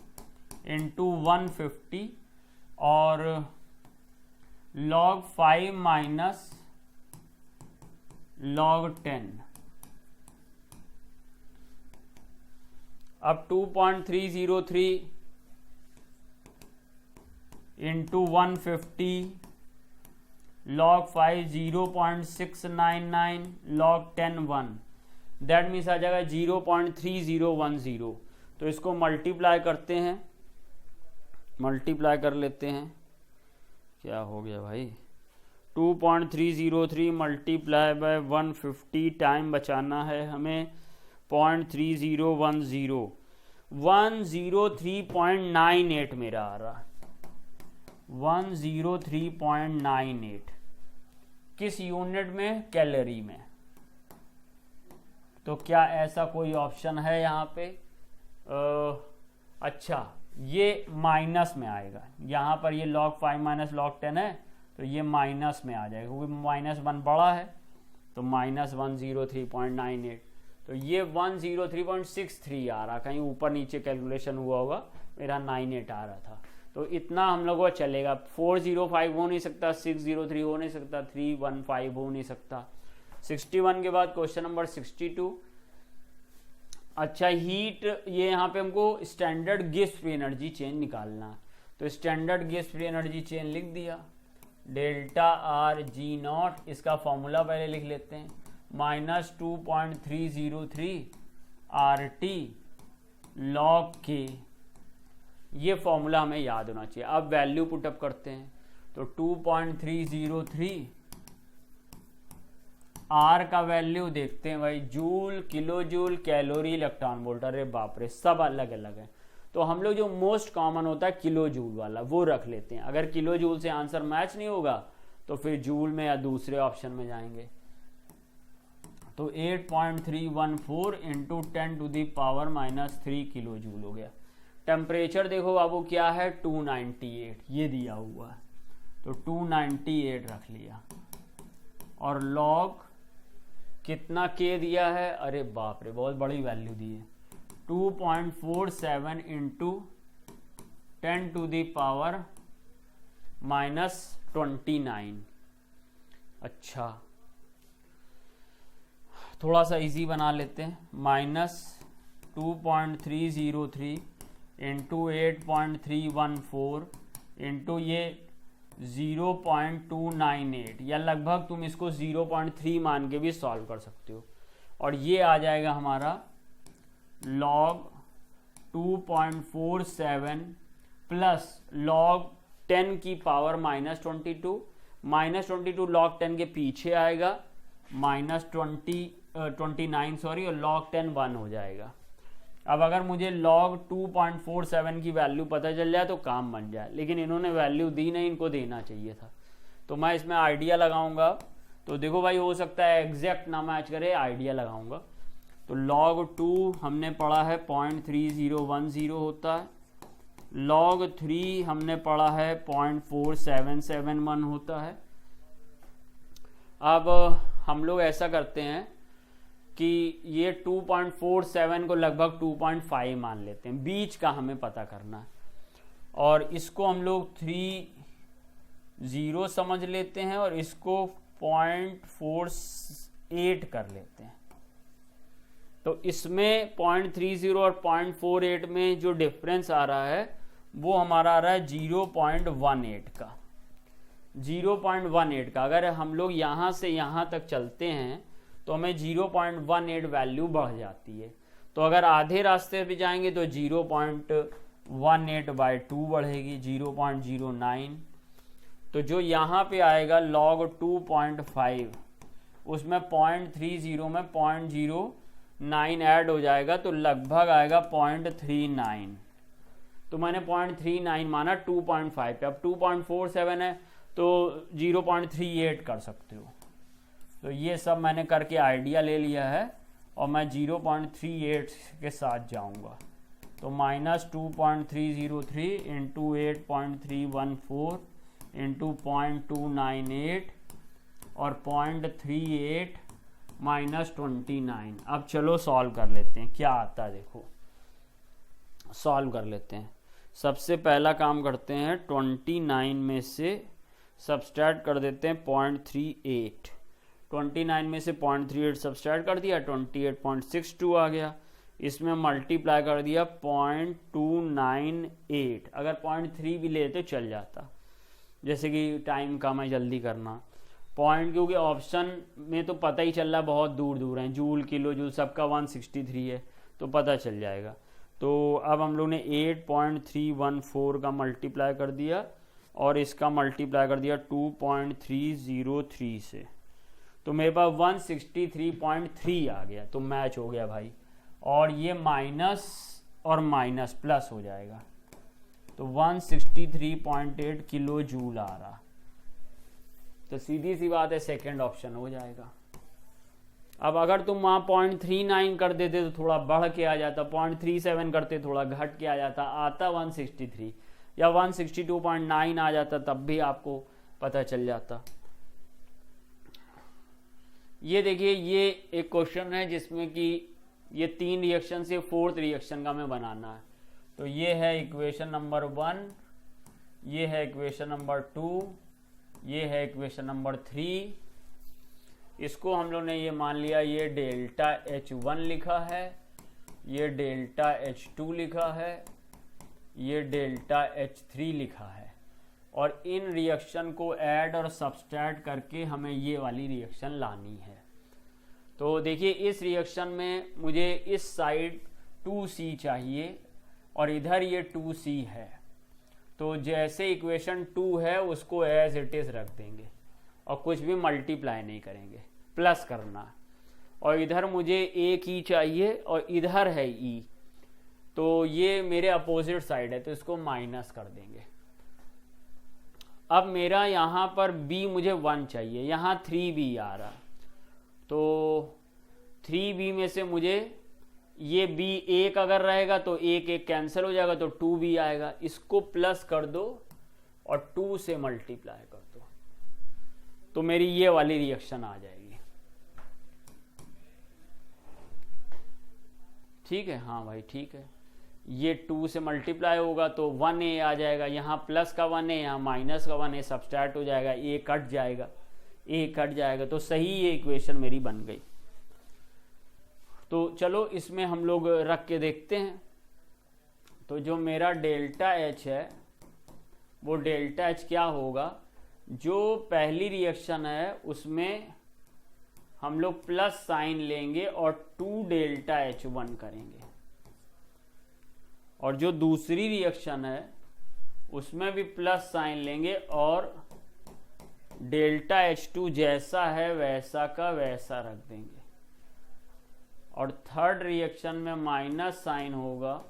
इंटू 150 और log 5 माइनस log 10। अब 2.303 into 150 log 5 0.699 log 10 1, that means आ जाएगा 0.3010। तो इसको मल्टीप्लाई करते हैं, मल्टीप्लाई कर लेते हैं। क्या हो गया भाई, 2.303 मल्टीप्लाई बाय 150 टाइम बचाना है हमें 0.3010, 103.98 मेरा आ रहा, 103.98 किस यूनिट में, कैलोरी में। तो क्या ऐसा कोई ऑप्शन है यहाँ पे? अच्छा, ये माइनस में आएगा, यहाँ पर ये log 5 माइनस log 10 है, तो ये माइनस में आ जाएगा क्योंकि -1 बड़ा है, तो -103.98, तो ये 103.63 आ रहा, कहीं ऊपर नीचे कैलकुलेशन हुआ होगा, मेरा 98 आ रहा था। तो इतना हम लोगों को चलेगा। 405 हो नहीं सकता, 603 हो नहीं सकता, 315 हो नहीं सकता। 61 के बाद क्वेश्चन नंबर 62। अच्छा, हीट, ये यहाँ पे हमको standard gas free energy chain निकालना, तो standard gas free energy chain लिख दिया, डेल्टा आर जी नॉट, इसका फॉर्मूला पहले लिख लेते हैं, -2.303 RT log K, ये फॉर्मूला हमें याद होना चाहिए। अब वैल्यू पुटअप करते हैं, तो 2.303 आर का वैल्यू देखते हैं भाई, joule, kilo joule, calorie, electron volt, अरे बाप रे सब अलग अलग है। तो हम लोग जो मोस्ट कॉमन होता है किलो जूल वाला वो रख लेते हैं। अगर किलो जूल से आंसर मैच नहीं होगा तो फिर जूल में या दूसरे ऑप्शन में जाएंगे। तो 8.314 इंटू 10⁻³ किलो जूल हो गया। टेम्परेचर देखो बाबू क्या है, 298, ये दिया हुआ है, तो 298 रख लिया। और लॉग कितना के दिया है, अरे बाप रे बहुत बड़ी वैल्यू दी है, 2.47 इंटू 10⁻⁻29। अच्छा, थोड़ा सा इजी बना लेते हैं, -2.303 इंटू 8.314 इंटू ये 0.298, या लगभग तुम इसको 0.3 मान के भी सॉल्व कर सकते हो, और ये आ जाएगा हमारा log 2.47 प्लस log 10 की पावर -22, -22 log 10 के पीछे आएगा, -29 सॉरी, और log 10 1 हो जाएगा। अब अगर मुझे log 2.47 की वैल्यू पता चल जाए तो काम बन जाए, लेकिन इन्होंने वैल्यू दी नहीं, इनको देना चाहिए था। तो मैं इसमें आइडिया लगाऊंगा, तो देखो भाई हो सकता है एग्जैक्ट ना मैच करे, आइडिया लगाऊंगा। तो log 2 हमने पढ़ा है 0.3010 होता है, log 3 हमने पढ़ा है 0.4771 होता है। अब हम लोग ऐसा करते हैं कि ये 2.47 को लगभग 2.5 मान लेते हैं, बीच का हमें पता करना है, और इसको हम लोग 30 समझ लेते हैं और इसको 0.48 कर लेते हैं। तो इसमें 0.30 और 0.48 में जो डिफरेंस आ रहा है वो हमारा आ रहा है 0.18 का, 0.18 का। अगर हम लोग यहाँ से यहाँ तक चलते हैं तो हमें 0.18 वैल्यू बढ़ जाती है। तो अगर आधे रास्ते पे जाएंगे तो 18/2 बढ़ेगी 0.09। तो जो यहाँ पे आएगा log 2.5 उसमें 0.30 में 0.09 ऐड हो जाएगा तो लगभग आएगा 0.39। तो मैंने 0.39 माना 2.5 पे। अब 2.47 है तो 0.38 कर सकते हो। तो ये सब मैंने करके आइडिया ले लिया है और मैं 0.38 के साथ जाऊंगा। तो -2.303 इंटू 8.314 इंटू 0.298 और 0.38 -29। अब चलो सॉल्व कर लेते हैं क्या आता है। देखो सॉल्व कर लेते हैं। सबसे पहला काम करते हैं 29 में से सब्सट्रैक्ट कर देते हैं 0.38। 29 में से 0.38 सब्सट्रैक्ट कर दिया 28.62 आ गया। इसमें मल्टीप्लाई कर दिया 0.298। अगर 0.3 भी लेते चल जाता, जैसे कि टाइम कम है जल्दी करना पॉइंट, क्योंकि ऑप्शन में तो पता ही चल रहा बहुत दूर दूर है। जूल किलो जूल सबका 163 है तो पता चल जाएगा। तो अब हम लोग ने 8.314 का मल्टीप्लाई कर दिया और इसका मल्टीप्लाई कर दिया 2.303 से। तो मेरे पास 163.3 आ गया। तो मैच हो गया भाई। और ये माइनस और माइनस प्लस हो जाएगा तो 163.8 किलो जूल आ रहा। तो सीधी सी बात है सेकंड ऑप्शन हो जाएगा। अब अगर तुम वहाँ 0.39 कर देते तो थोड़ा बढ़ के आ जाता, 0.37 करते थोड़ा घट के आ जाता, आता 163 या 162.9 आ जाता, तब भी आपको पता चल जाता। ये देखिए ये एक क्वेश्चन है जिसमें कि ये 3 रिएक्शन से 4th रिएक्शन का मैं बनाना है। तो ये है इक्वेशन नंबर 1, ये है इक्वेशन नंबर 2, ये है इक्वेशन नंबर 3। इसको हम लोग ने ये मान लिया ये डेल्टा H1 लिखा है, ये डेल्टा H2 लिखा है, ये डेल्टा H3 लिखा है। और इन रिएक्शन को ऐड और सब्सट्रैक्ट करके हमें ये वाली रिएक्शन लानी है। तो देखिए इस रिएक्शन में मुझे इस साइड 2C चाहिए और इधर ये 2C है। तो जैसे इक्वेशन 2 है उसको एज इट इज रख देंगे और कुछ भी मल्टीप्लाई नहीं करेंगे, प्लस करना। और इधर मुझे एक ई चाहिए और इधर है ई, तो ये मेरे अपोजिट साइड है तो इसको माइनस कर देंगे। अब मेरा यहाँ पर b मुझे 1 चाहिए, यहाँ 3b आ रहा, तो 3b में से मुझे ये b एक अगर रहेगा तो एक कैंसिल हो जाएगा तो 2b आएगा। इसको प्लस कर दो और 2 से मल्टीप्लाई कर दो तो मेरी ये वाली रिएक्शन आ जाएगी। ठीक है, हाँ भाई ठीक है। ये 2 से मल्टीप्लाई होगा तो 1a आ जाएगा, यहाँ प्लस का 1 है, यहाँ माइनस का 1 है, सब्सट्रैक्ट हो जाएगा, a कट जाएगा, a कट जाएगा। तो सही ये इक्वेशन मेरी बन गई। तो चलो इसमें हम लोग रख के देखते हैं। तो जो मेरा डेल्टा H है वो डेल्टा H क्या होगा, जो पहली रिएक्शन है उसमें हम लोग प्लस साइन लेंगे और 2 डेल्टा H1 करेंगे, और जो दूसरी रिएक्शन है उसमें भी प्लस साइन लेंगे और डेल्टा H2 जैसा है वैसा का वैसा रख देंगे, और थर्ड रिएक्शन में माइनस साइन होगा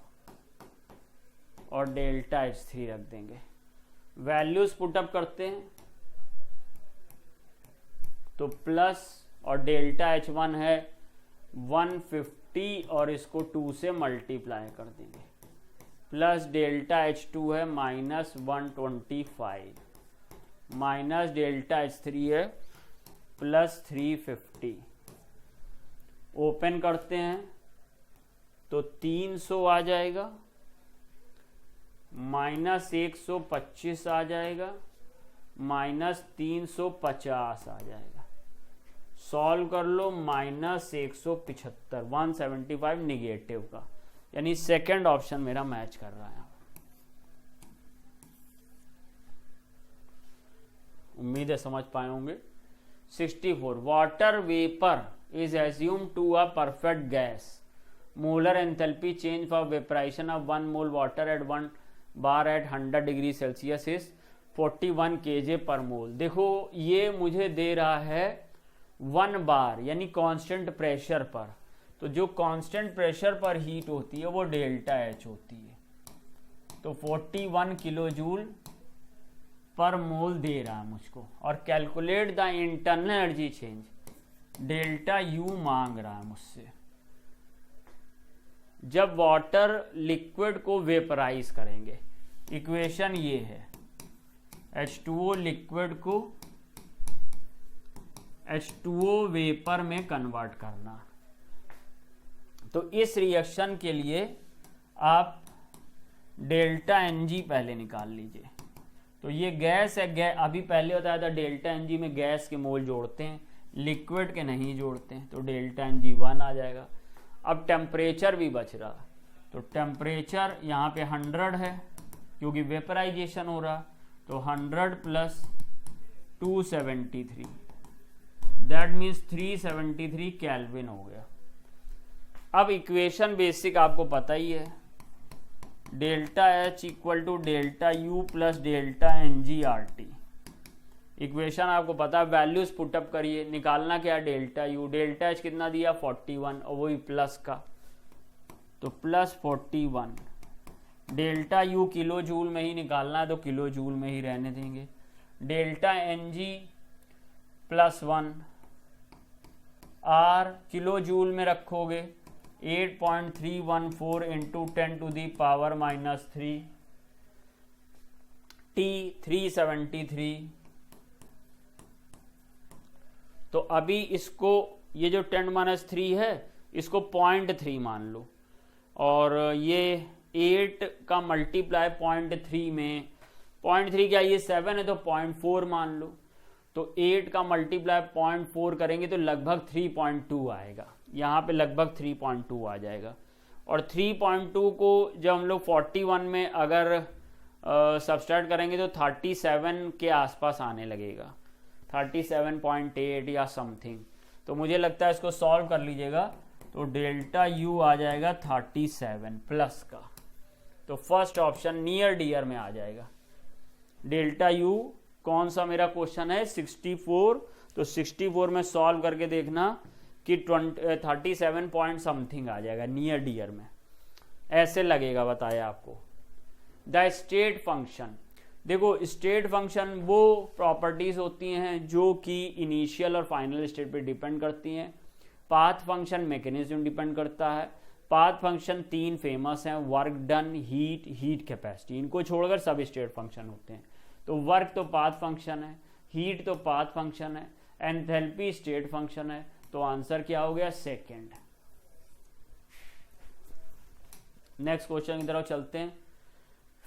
और डेल्टा H3 रख देंगे। वैल्यूज पुटअप करते हैं तो प्लस और डेल्टा H1 है 150 और इसको 2 से मल्टीप्लाई कर देंगे, प्लस डेल्टा H2 है -125 माइनस डेल्टा H3 है +350। ओपन करते हैं तो 300 आ जाएगा, -125 आ जाएगा, -350 आ जाएगा। सॉल्व कर लो, -175 175 निगेटिव का, यानी सेकंड ऑप्शन मेरा मैच कर रहा है। उम्मीद है समझ पाए होंगे। 64 water vapour is assume to a perfect gas molar enthalpy change for vaporisation of 1 mole water at 1 bar at 100 degree Celsius is 41 kJ पर मोल। देखो ये मुझे दे रहा है 1 बार यानी कांस्टेंट प्रेशर पर, तो जो कांस्टेंट प्रेशर पर हीट होती है वो डेल्टा एच होती है। तो 41 किलो जूल पर मोल दे रहा है मुझको, और calculate the internal energy change, delta U मांग रहा है मुझसे जब वाटर लिक्विड को वेपराइज करेंगे। इक्वेशन ये है, H2O लिक्विड को H2O वेपर में कन्वर्ट करना। तो इस रिएक्शन के लिए आप डेल्टा Ng पहले निकाल लीजिए। तो ये गैस है, अभी पहले बताया था डेल्टा Ng में गैस के मोल जोड़ते हैं, लिक्विड के नहीं जोड़ते हैं, तो डेल्टा Ng 1 आ जाएगा। अब टेम्परेचर भी बच रहा, तो टेम्परेचर यहाँ पे 100 है क्योंकि वेपराइजेशन हो रहा, तो 100 प्लस 273, दैट मीन्स 373 केल्विन हो गया। अब इक्वेशन बेसिक आपको पता ही है, delta H equal to delta U plus delta N G R T. Equation आपको पता है, वैल्यूज पुटअप करिए, निकालना क्या है डेल्टा यू, डेल्टा एच कितना दिया 41 और वही प्लस का, तो plus 41। Delta U kilo joule में ही निकालना है तो किलो जूल में ही रहने देंगे। Delta N G plus 1 R kilo joule में रखोगे 8.314 into 10 to the power -3, T 373। तो अभी इसको ये जो 10-3 है इसको 0.3 मान लो, और ये 8 का मल्टीप्लाई 0.3 में, 0.3 क्या ये 7 है तो 0.4 मान लो, तो 8 का मल्टीप्लाई 0.4 करेंगे तो लगभग 3.2 आएगा, यहाँ पे लगभग 3.2 आ जाएगा। और 3.2 को जब हम लोग 41 में अगर सब्सट्रैक्ट करेंगे तो 37 के आसपास आने लगेगा, 37.8 या समथिंग। तो मुझे लगता है इसको सॉल्व कर लीजिएगा, तो डेल्टा यू आ जाएगा 37 प्लस का, तो फर्स्ट ऑप्शन नियर डियर में आ जाएगा। डेल्टा यू कौन सा मेरा क्वेश्चन है 64, तो 64 में सॉल्व करके देखना कि 37 पॉइंट समथिंग आ जाएगा नियर डियर में, ऐसे लगेगा, बताया आपको। द स्टेट फंक्शन, देखो स्टेट फंक्शन वो प्रॉपर्टीज होती हैं जो कि इनिशियल और फाइनल स्टेट पे डिपेंड करती हैं। पाथ फंक्शन मैकेनिज्म डिपेंड करता है। पाथ फंक्शन 3 फेमस हैं, work done, heat, heat capacity, इनको छोड़कर सब स्टेट फंक्शन होते हैं। तो वर्क तो पाथ फंक्शन है, हीट तो पाथ फंक्शन है, एंथैल्पी स्टेट फंक्शन है, तो आंसर क्या हो गया सेकेंड। नेक्स्ट क्वेश्चन की तरफ चलते हैं।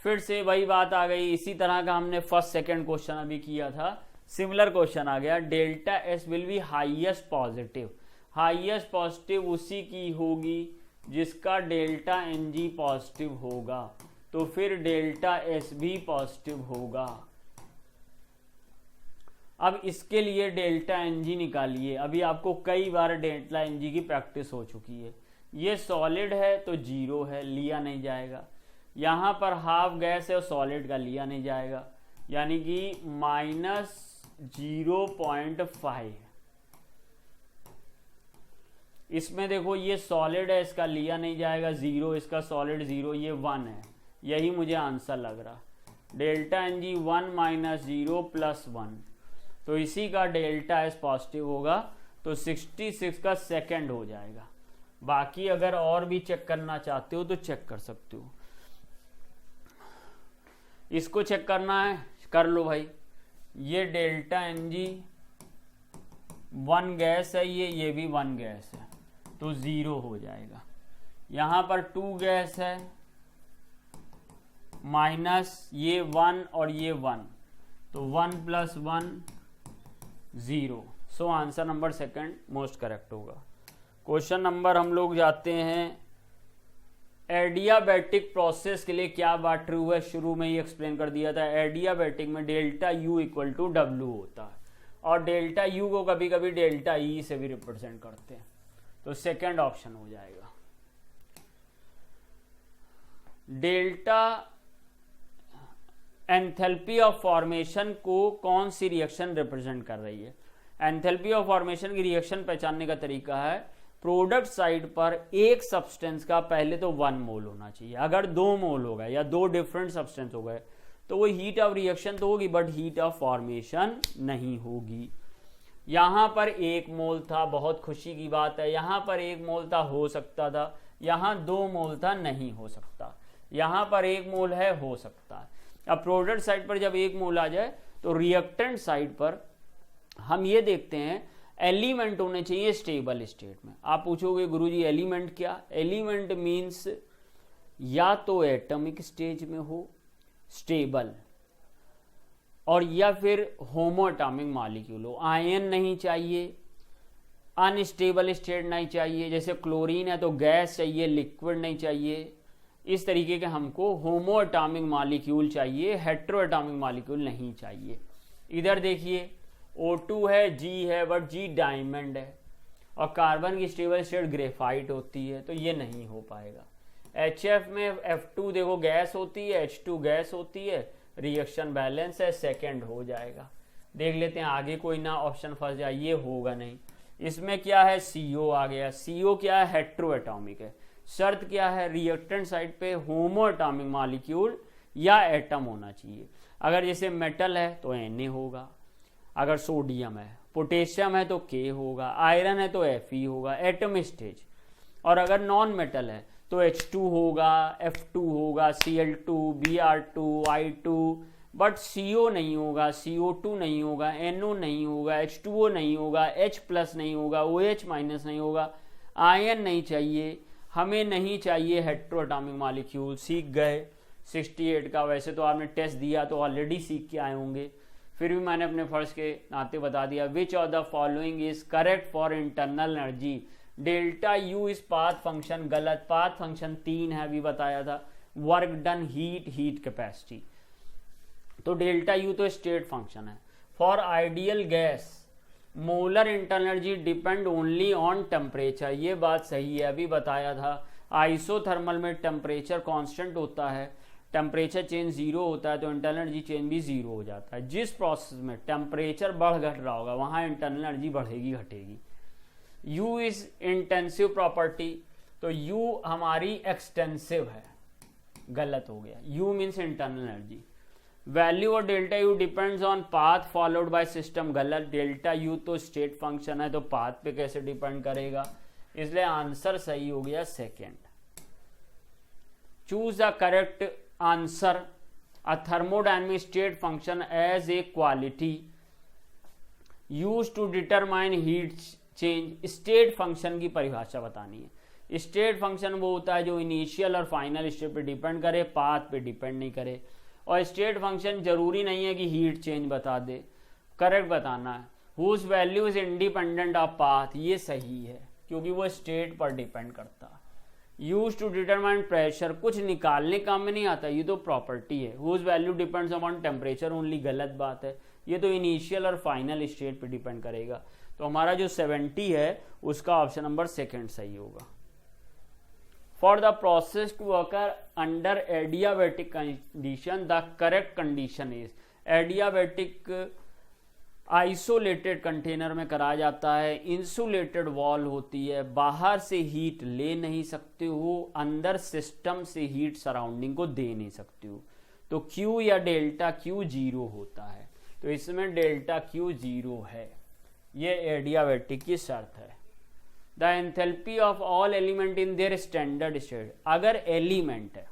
फिर से वही बात आ गई, इसी तरह का हमने फर्स्ट सेकंड क्वेश्चन अभी किया था, सिमिलर क्वेश्चन आ गया। Delta S will be highest positive, highest positive उसी की होगी जिसका डेल्टा एन जी पॉजिटिव होगा, तो फिर डेल्टा एस भी पॉजिटिव होगा। अब इसके लिए डेल्टा एन जी निकालिए, अभी आपको कई बार डेल्टा एन जी की प्रैक्टिस हो चुकी है। ये सॉलिड है तो 0 है, लिया नहीं जाएगा। यहाँ पर हाफ गैस है और सॉलिड का लिया नहीं जाएगा, यानी कि -0.5। इसमें देखो ये सॉलिड है, इसका लिया नहीं जाएगा 0, इसका सॉलिड 0, ये 1 है, यही मुझे आंसर लग रहा। डेल्टा एन जी 1 - 0 + 1, तो इसी का डेल्टा एस पॉजिटिव होगा, तो 66 का सेकंड हो जाएगा। बाकी अगर और भी चेक करना चाहते हो तो चेक कर सकते हो। इसको चेक करना है कर लो भाई। ये डेल्टा एन जी 1 गैस है, ये भी 1 गैस है, तो 0 हो जाएगा। यहाँ पर 2 गैस है, माइनस ये 1 और ये 1, तो 1 + 1 0। So answer number second most correct होगा। क्वेश्चन नंबर हम लोग जाते हैं, एडियाबैटिक प्रोसेस के लिए क्या बात ट्रू है, शुरू में ही एक्सप्लेन कर दिया था। एडियाबैटिक में delta U equal to W होता है, और डेल्टा यू को कभी कभी डेल्टा ई से भी रिप्रेजेंट करते हैं, तो सेकंड ऑप्शन हो जाएगा। डेल्टा एंथैल्पी ऑफ फॉर्मेशन को कौन सी रिएक्शन रिप्रेजेंट कर रही है? एंथैल्पी ऑफ फॉर्मेशन की रिएक्शन पहचानने का तरीका है, प्रोडक्ट साइड पर एक सब्सटेंस का पहले तो 1 मोल होना चाहिए। अगर 2 मोल हो गए या 2 डिफरेंट सब्सटेंस हो गए तो वो हीट ऑफ रिएक्शन तो होगी, बट हीट ऑफ फॉर्मेशन नहीं होगी। यहाँ पर 1 मोल था, बहुत खुशी की बात है। यहाँ पर 1 मोल था, हो सकता था। यहाँ 2 मोल था, नहीं हो सकता। यहाँ पर 1 मोल है, हो सकता है। अब प्रोडक्ट साइड पर जब 1 मोल आ जाए तो रिएक्टेंट साइड पर हम ये देखते हैं एलिमेंट होने चाहिए स्टेबल स्टेट में। आप पूछोगे गुरुजी एलिमेंट क्या? एलिमेंट मीन्स या तो एटॉमिक स्टेज में हो स्टेबल, और या फिर होमो एटॉमिक मॉलिक्यूल हो। आयन नहीं चाहिए, अनस्टेबल स्टेट नहीं चाहिए, जैसे क्लोरीन है तो गैस चाहिए, लिक्विड नहीं चाहिए। इस तरीके के हमको होमो एटॉमिक मॉलिक्यूल चाहिए, हेटेरो एटॉमिक मॉलिक्यूल नहीं चाहिए। इधर देखिए O2 है, G है, बट G डायमंड है, और कार्बन की स्टेबल स्टेट ग्रेफाइट होती है, तो ये नहीं हो पाएगा। HF में F2 देखो गैस होती है, H2 गैस होती है, रिएक्शन बैलेंस है, सेकेंड हो जाएगा। देख लेते हैं आगे कोई ना ऑप्शन फंस जाए, ये होगा नहीं। इसमें क्या है? CO आ गया। CO क्या है? हेटेरो एटॉमिक है। शर्त क्या है? रिएक्टेंट साइड पे होमो एटॉमिक मॉलिक्यूल या एटम होना चाहिए। अगर जैसे मेटल है तो Na होगा, अगर सोडियम है, पोटेशियम है तो K होगा, आयरन है तो Fe होगा, एटम स्टेज। और अगर नॉन मेटल है तो H2 होगा, F2 होगा, Cl2, Br2, I2, but CO नहीं होगा, CO2 नहीं होगा, NO नहीं होगा, H2O नहीं होगा, H प्लस नहीं होगा, OH माइनस नहीं होगा। आयन नहीं चाहिए, हमें नहीं चाहिए हेटेरो एटॉमिक मॉलिक्यूल। सीख गए 68 का। वैसे तो आपने टेस्ट दिया तो ऑलरेडी सीख के आए होंगे, फिर भी मैंने अपने फर्ज के नाते बता दिया। विच of the following is correct for internal energy? Delta U is path function, गलत। पाथ फंक्शन 3 है, अभी बताया था। वर्क डन, हीट कैपेसिटी, तो डेल्टा यू तो स्टेट फंक्शन है। For ideal gas molar internal energy depend only on temperature, ये बात सही है, अभी बताया था। आइसोथर्मल में टेम्परेचर कांस्टेंट होता है, टेम्परेचर चेंज 0 होता है तो इंटरनल एनर्जी चेंज भी 0 हो जाता है। जिस प्रोसेस में टेम्परेचर बढ़ घट रहा होगा वहाँ इंटरनल एनर्जी बढ़ेगी घटेगी। U इज इंटेंसिव प्रॉपर्टी, तो U हमारी एक्सटेंसिव है, गलत हो गया। U means internal energy. Value और delta U depends on path followed by system, गलत। डेल्टा यू तो स्टेट फंक्शन है, तो पाथ पे कैसे डिपेंड करेगा? इसलिए आंसर सही हो गया second. Choose the correct answer. A thermodynamic state function as a quality use to determine heat change. State function की परिभाषा बतानी है। स्टेट फंक्शन वो होता है जो इनिशियल और फाइनल स्टेट पे डिपेंड करे, पाथ पे डिपेंड नहीं करे। और स्टेट फंक्शन जरूरी नहीं है कि हीट चेंज बता दे, करेक्ट बताना है। Whose value is independent of path, ये सही है क्योंकि वो स्टेट पर डिपेंड करता है। यूज टू डिटरमाइन प्रेशर, कुछ निकालने काम में नहीं आता, ये तो प्रॉपर्टी है। Whose value depends upon temperature only, गलत बात है, ये तो इनिशियल और फाइनल स्टेट पे डिपेंड करेगा। तो हमारा जो 70 है उसका ऑप्शन नंबर सेकेंड सही होगा। For the process to occur under adiabatic condition, the correct condition is adiabatic isolated container में कराया जाता है, इंसुलेटेड वॉल होती है, बाहर से हीट ले नहीं सकते हो, अंदर सिस्टम से हीट सराउंडिंग को दे नहीं सकते हो, तो Q या डेल्टा Q 0 होता है। तो इसमें डेल्टा Q 0 है, ये एडियाबैटिक की शर्त है। The enthalpy of all element in their standard state, अगर एलिमेंट है,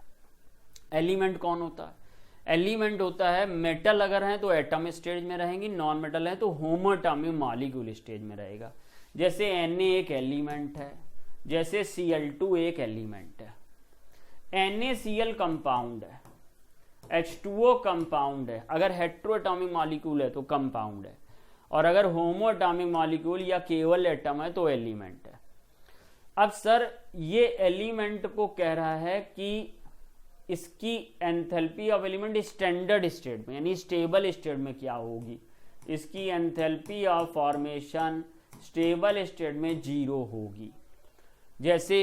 एलिमेंट कौन होता है? एलिमेंट होता है मेटल अगर है तो एटम स्टेज में रहेंगी, नॉन मेटल है तो होमो एटॉमिक मॉलिक्यूल स्टेज में रहेगा। जैसे Na एक एलिमेंट है, जैसे Cl2 एक एलिमेंट है, NaCl कंपाउंड है, H2O कंपाउंड है, अगर हेटेरो एटॉमिक मॉलिक्यूल है तो कंपाउंड है, और अगर होमो एटॉमिक मॉलिक्यूल या केवल एटम है तो एलिमेंट है। अब सर ये एलिमेंट को कह रहा है कि इसकी enthalpy of element standard state में यानी स्टेबल स्टेट में क्या होगी? इसकी enthalpy of formation stable state में 0 होगी। जैसे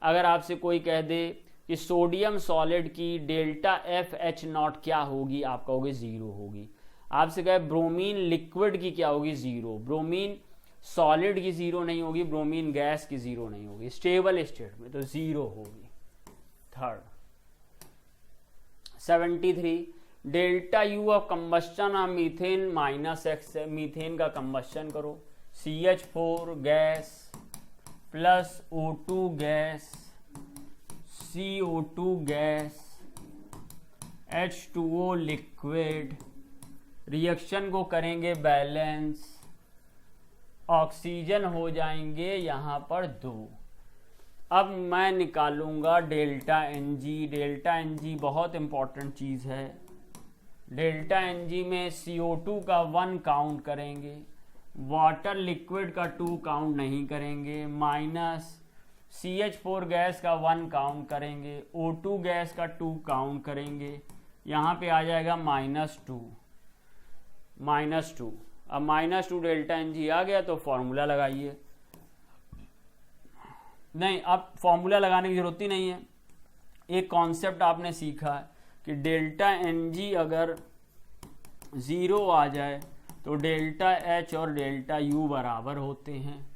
अगर आपसे कोई कह दे कि सोडियम सॉलिड की डेल्टा FH0 क्या होगी, आप कहोगे 0 होगी। आपसे कहे ब्रोमीन लिक्विड की क्या होगी, 0। ब्रोमीन सॉलिड की 0 नहीं होगी, ब्रोमीन गैस की 0 नहीं होगी, स्टेबल स्टेट में तो 0 होगी। Third 73 delta U of combustion of methane -x है, मीथेन का कंबस्शन करो, CH4 gas plus O2 gas, CO2 gas, H2O liquid, reaction को करेंगे बैलेंस, ऑक्सीजन हो जाएंगे यहाँ पर 2। अब मैं निकालूंगा डेल्टा NG। डेल्टा NG बहुत इंपॉर्टेंट चीज़ है। डेल्टा NG में CO2 का 1 काउंट करेंगे, वाटर लिक्विड का 2 काउंट नहीं करेंगे, माइनस CH4 गैस का 1 काउंट करेंगे, O2 गैस का 2 काउंट करेंगे, यहाँ पे आ जाएगा -2। अब -2 डेल्टा NG आ गया तो फॉर्मूला लगाइए। नहीं, अब फॉर्मूला लगाने की जरूरत ही नहीं है। एक कॉन्सेप्ट आपने सीखा है कि डेल्टा NG अगर 0 आ जाए तो डेल्टा H और डेल्टा U बराबर होते हैं।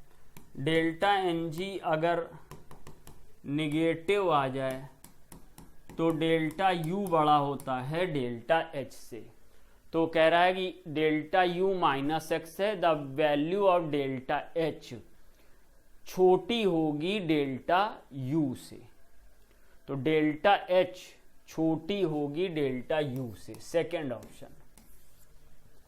डेल्टा NG अगर निगेटिव आ जाए तो डेल्टा U बड़ा होता है डेल्टा H से। तो कह रहा है कि डेल्टा U -x है, the value of delta H छोटी होगी डेल्टा U से। तो डेल्टा H छोटी होगी डेल्टा U से। सेकेंड ऑप्शन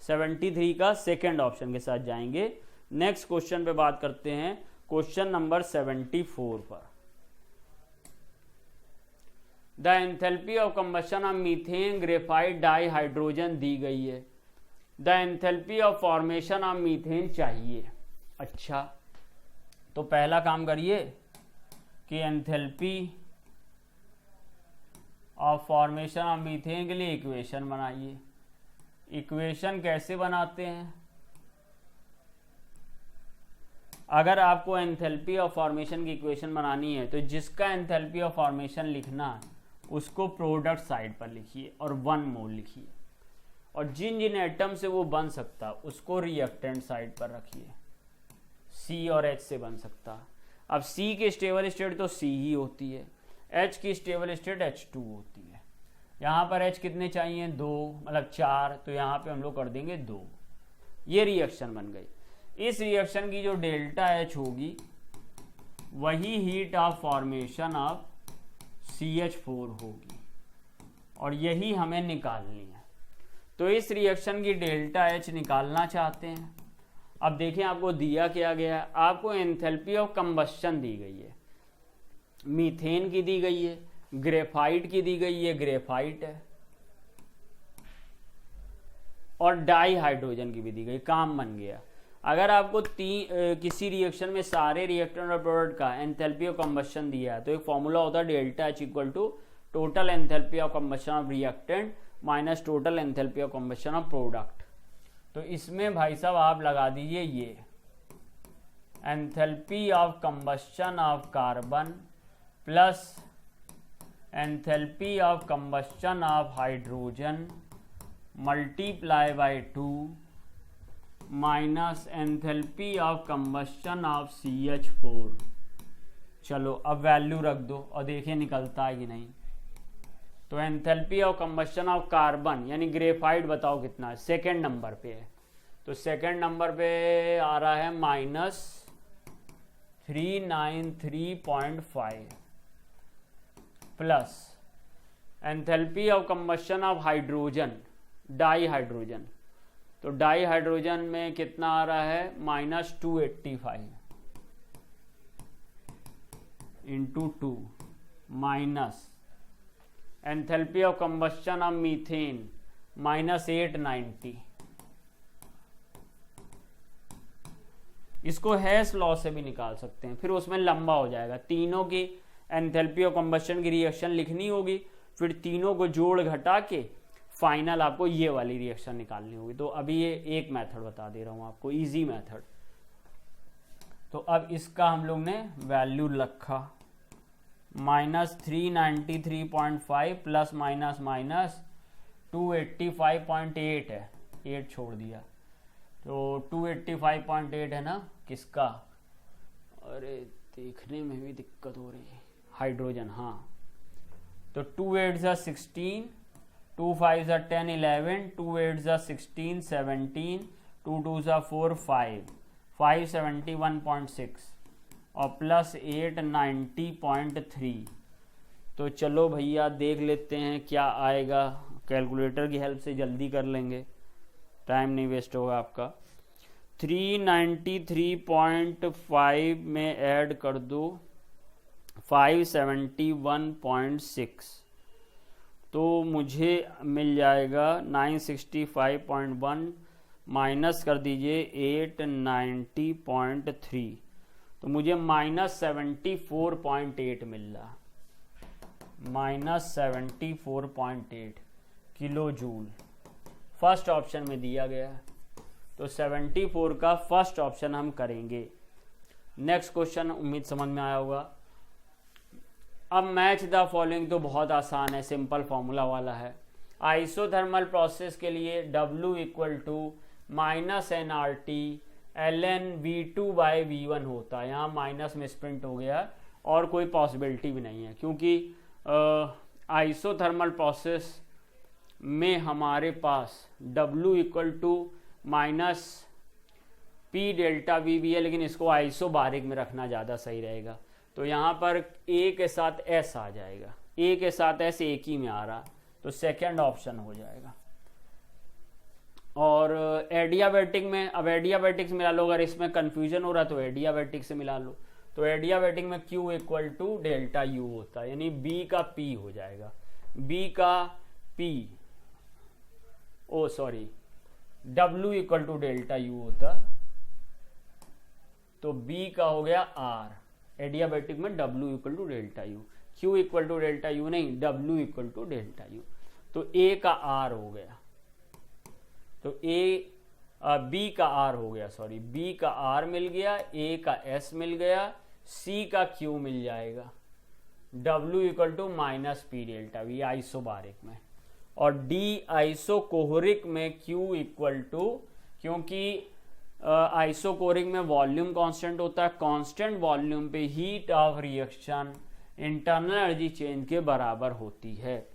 73 का सेकेंड ऑप्शन के साथ जाएंगे। नेक्स्ट क्वेश्चन पे बात करते हैं, क्वेश्चन नंबर 74 पर। The enthalpy of combustion of methane graphite dihydrogen दी गई है। The enthalpy of formation of methane चाहिए। अच्छा, तो पहला काम करिए कि enthalpy of formation of methane के लिए इक्वेशन बनाइए। इक्वेशन कैसे बनाते हैं? अगर आपको एंथैल्पी ऑफ फॉर्मेशन की इक्वेशन बनानी है तो जिसका एंथैल्पी ऑफ फॉर्मेशन लिखना है उसको प्रोडक्ट साइड पर लिखिए और 1 मोल लिखिए, और जिन जिन एटम से वो बन सकता उसको रिएक्टेंट साइड पर रखिए। C और H से बन सकता। अब C की स्टेबल स्टेट तो C ही होती है, H की स्टेबल स्टेट H2 होती है। यहाँ पर H कितने चाहिए? 2, मतलब 4, तो यहाँ पे हम लोग कर देंगे 2। ये रिएक्शन बन गई। इस रिएक्शन की जो डेल्टा H होगी वही heat of formation of CH4 होगी, और यही हमें निकालनी है। तो इस रिएक्शन की डेल्टा H निकालना चाहते हैं। अब देखें आपको दिया क्या गया है, आपको एंथैल्पी ऑफ कंबस्शन दी गई है, मीथेन की दी गई है, ग्रेफाइट की दी गई है, ग्रेफाइट है, और डाई हाइड्रोजन की भी दी गई। काम बन गया। अगर आपको किसी रिएक्शन में सारे रिएक्टेंट और प्रोडक्ट का एंथैल्पी ऑफ कंबस्शन दिया है तो एक फॉर्मूला होता है delta H equal to total enthalpy of combustion of reactant minus total enthalpy of combustion of product. तो इसमें भाई साहब आप लगा दीजिए ये enthalpy of combustion of carbon plus enthalpy of combustion of hydrogen multiply by 2 minus enthalpy of combustion of CH4। चलो अब वैल्यू रख दो और देखिए निकलता है कि नहीं। तो enthalpy of combustion of carbon यानी ग्रेफाइट बताओ कितना है? सेकेंड नंबर पे है। तो सेकेंड नंबर पे आ रहा है -393.5 plus enthalpy of combustion of hydrogen di hydrogen. तो डाई हाइड्रोजन में कितना आ रहा है? -285 into 2 minus enthalpy of combustion of methane -890। इसको हेस लॉ से भी निकाल सकते हैं, फिर उसमें लंबा हो जाएगा। तीनों की एंथैल्पी ऑफ कंबस्शन की रिएक्शन लिखनी होगी, फिर तीनों को जोड़ घटा के फाइनल आपको ये वाली रिएक्शन निकालनी होगी। तो अभी ये एक मेथड बता दे रहा हूँ आपको, इजी मेथड। तो अब इसका हम लोग ने वैल्यू रखा -393.5 प्लस माइनस माइनस 285.8 है, 8 छोड़ दिया, तो 285.8 है ना किसका, अरे देखने में भी दिक्कत हो रही है, हाइड्रोजन, हाँ। तो 2 8 16, 2 5 10 11, 2 8 16 17, 2 2 4 5, 571.6 और प्लस 8 90.3। तो चलो भैया देख लेते हैं क्या आएगा, कैलकुलेटर की हेल्प से जल्दी कर लेंगे, टाइम नहीं वेस्ट होगा आपका। 393.5 में ऐड कर दो 571.6, तो मुझे मिल जाएगा 965.1 माइनस कर दीजिए 890.3, तो मुझे -74.8 मिल रहा, -74.8 किलो जूल फर्स्ट ऑप्शन में दिया गया है। तो 74 का फर्स्ट ऑप्शन हम करेंगे। नेक्स्ट क्वेश्चन उम्मीद समझ में आया होगा। अब मैच द फॉलोइंग तो बहुत आसान है, सिंपल फॉर्मूला वाला है। आइसोथर्मल प्रोसेस के लिए W = -nRT ln V2/V1 होता है। यहाँ माइनस में स्प्रिंट हो गया और कोई पॉसिबिलिटी भी नहीं है, क्योंकि आइसोथर्मल प्रोसेस में हमारे पास W = -P डेल्टा V भी है, लेकिन इसको आइसोबारिक में रखना ज़्यादा सही रहेगा। तो यहाँ पर A के साथ S आ जाएगा, A के साथ S एक ही में आ रहा, तो सेकंड ऑप्शन हो जाएगा। और एडियाबैटिक में, अब एडियाबैटिक से मिला लो, अगर इसमें कन्फ्यूजन हो रहा है तो एडियाबैटिक से मिला लो। तो एडियाबैटिक में Q = डेल्टा U होता है, यानी B का P हो जाएगा, B का P, W = डेल्टा U होता, तो B का हो गया R। एडियाबैटिक में W = delta U, Q = delta U नहीं, W = डेल्टा U। तो A का R हो गया, तो B का R हो गया, B का R मिल गया, A का S मिल गया, C का Q मिल जाएगा, W = -P delta V isobaric में। और D आइसोकोहरिक में Q = क्योंकि आइसोकोरिक में वॉल्यूम कांस्टेंट होता है, कांस्टेंट वॉल्यूम पे heat of reaction internal energy change के बराबर होती है।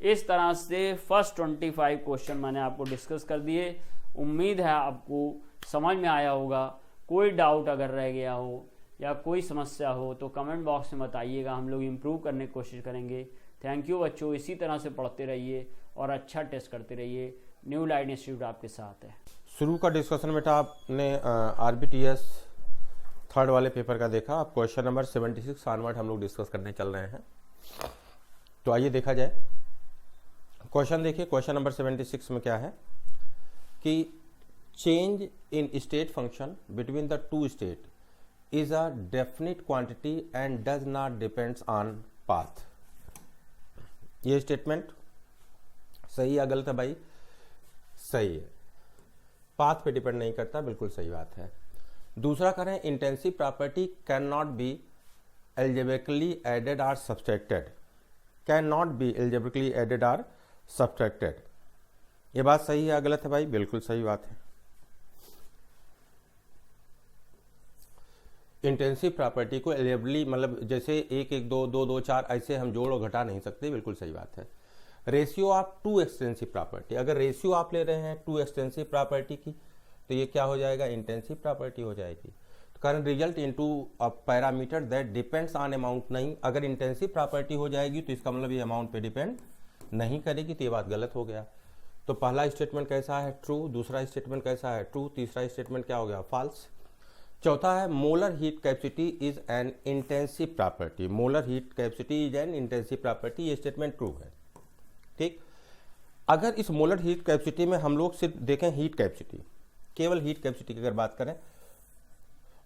इस तरह से फर्स्ट 25 क्वेश्चन मैंने आपको डिस्कस कर दिए। उम्मीद है आपको समझ में आया होगा। कोई डाउट अगर रह गया हो या कोई समस्या हो तो कमेंट बॉक्स में बताइएगा, हम लोग इम्प्रूव करने की कोशिश करेंगे। थैंक यू बच्चों, इसी तरह से पढ़ते रहिए और अच्छा टेस्ट करते रहिए। न्यू लाइट इंस्टीट्यूट आपके साथ है। शुरू का डिस्कशन बेटा आपने RBTS थर्ड वाले पेपर का देखा। अब क्वेश्चन नंबर 76 ऑनवर्ड हम लोग डिस्कस करने चल रहे हैं, तो आइए देखा जाए। क्वेश्चन देखिए, क्वेश्चन नंबर 76 में क्या है कि change in state function between the two state is a definite quantity and does not depends on path. ये स्टेटमेंट सही या गलत है भाई? सही है, पाथ पे डिपेंड नहीं करता, बिल्कुल सही बात है। दूसरा करें, intensive property can not be algebraically added or subtracted, can not be algebraically added or subtracted. ये बात सही है या गलत है भाई? बिल्कुल सही बात है। इंटेंसिव प्रॉपर्टी को एल्जेब्रिकली मतलब जैसे 1 1 2 2 2 4 ऐसे हम जोड़ और घटा नहीं सकते, बिल्कुल सही बात है। Ratio of two extensive property, अगर रेशियो आप ले रहे हैं टू एक्सटेंसिव प्रॉपर्टी की तो ये क्या हो जाएगा? इंटेंसिव प्रॉपर्टी हो जाएगी। तो current result into a parameter that depends on amount नहीं, अगर इंटेंसिव प्रॉपर्टी हो जाएगी तो इसका मतलब ये अमाउंट पे डिपेंड नहीं करेगी, तो ये बात गलत हो गया। तो पहला स्टेटमेंट कैसा है? ट्रू। दूसरा स्टेटमेंट कैसा है? ट्रू। तीसरा स्टेटमेंट क्या हो गया? फॉल्स। चौथा है molar heat capacity is an intensive property, molar heat capacity is an intensive property, ये स्टेटमेंट ट्रू है। ठीक, अगर इस मोलर हीट कैपेसिटी में हम लोग सिर्फ देखें हीट कैपेसिटी, केवल हीट कैपेसिटी की अगर बात करें,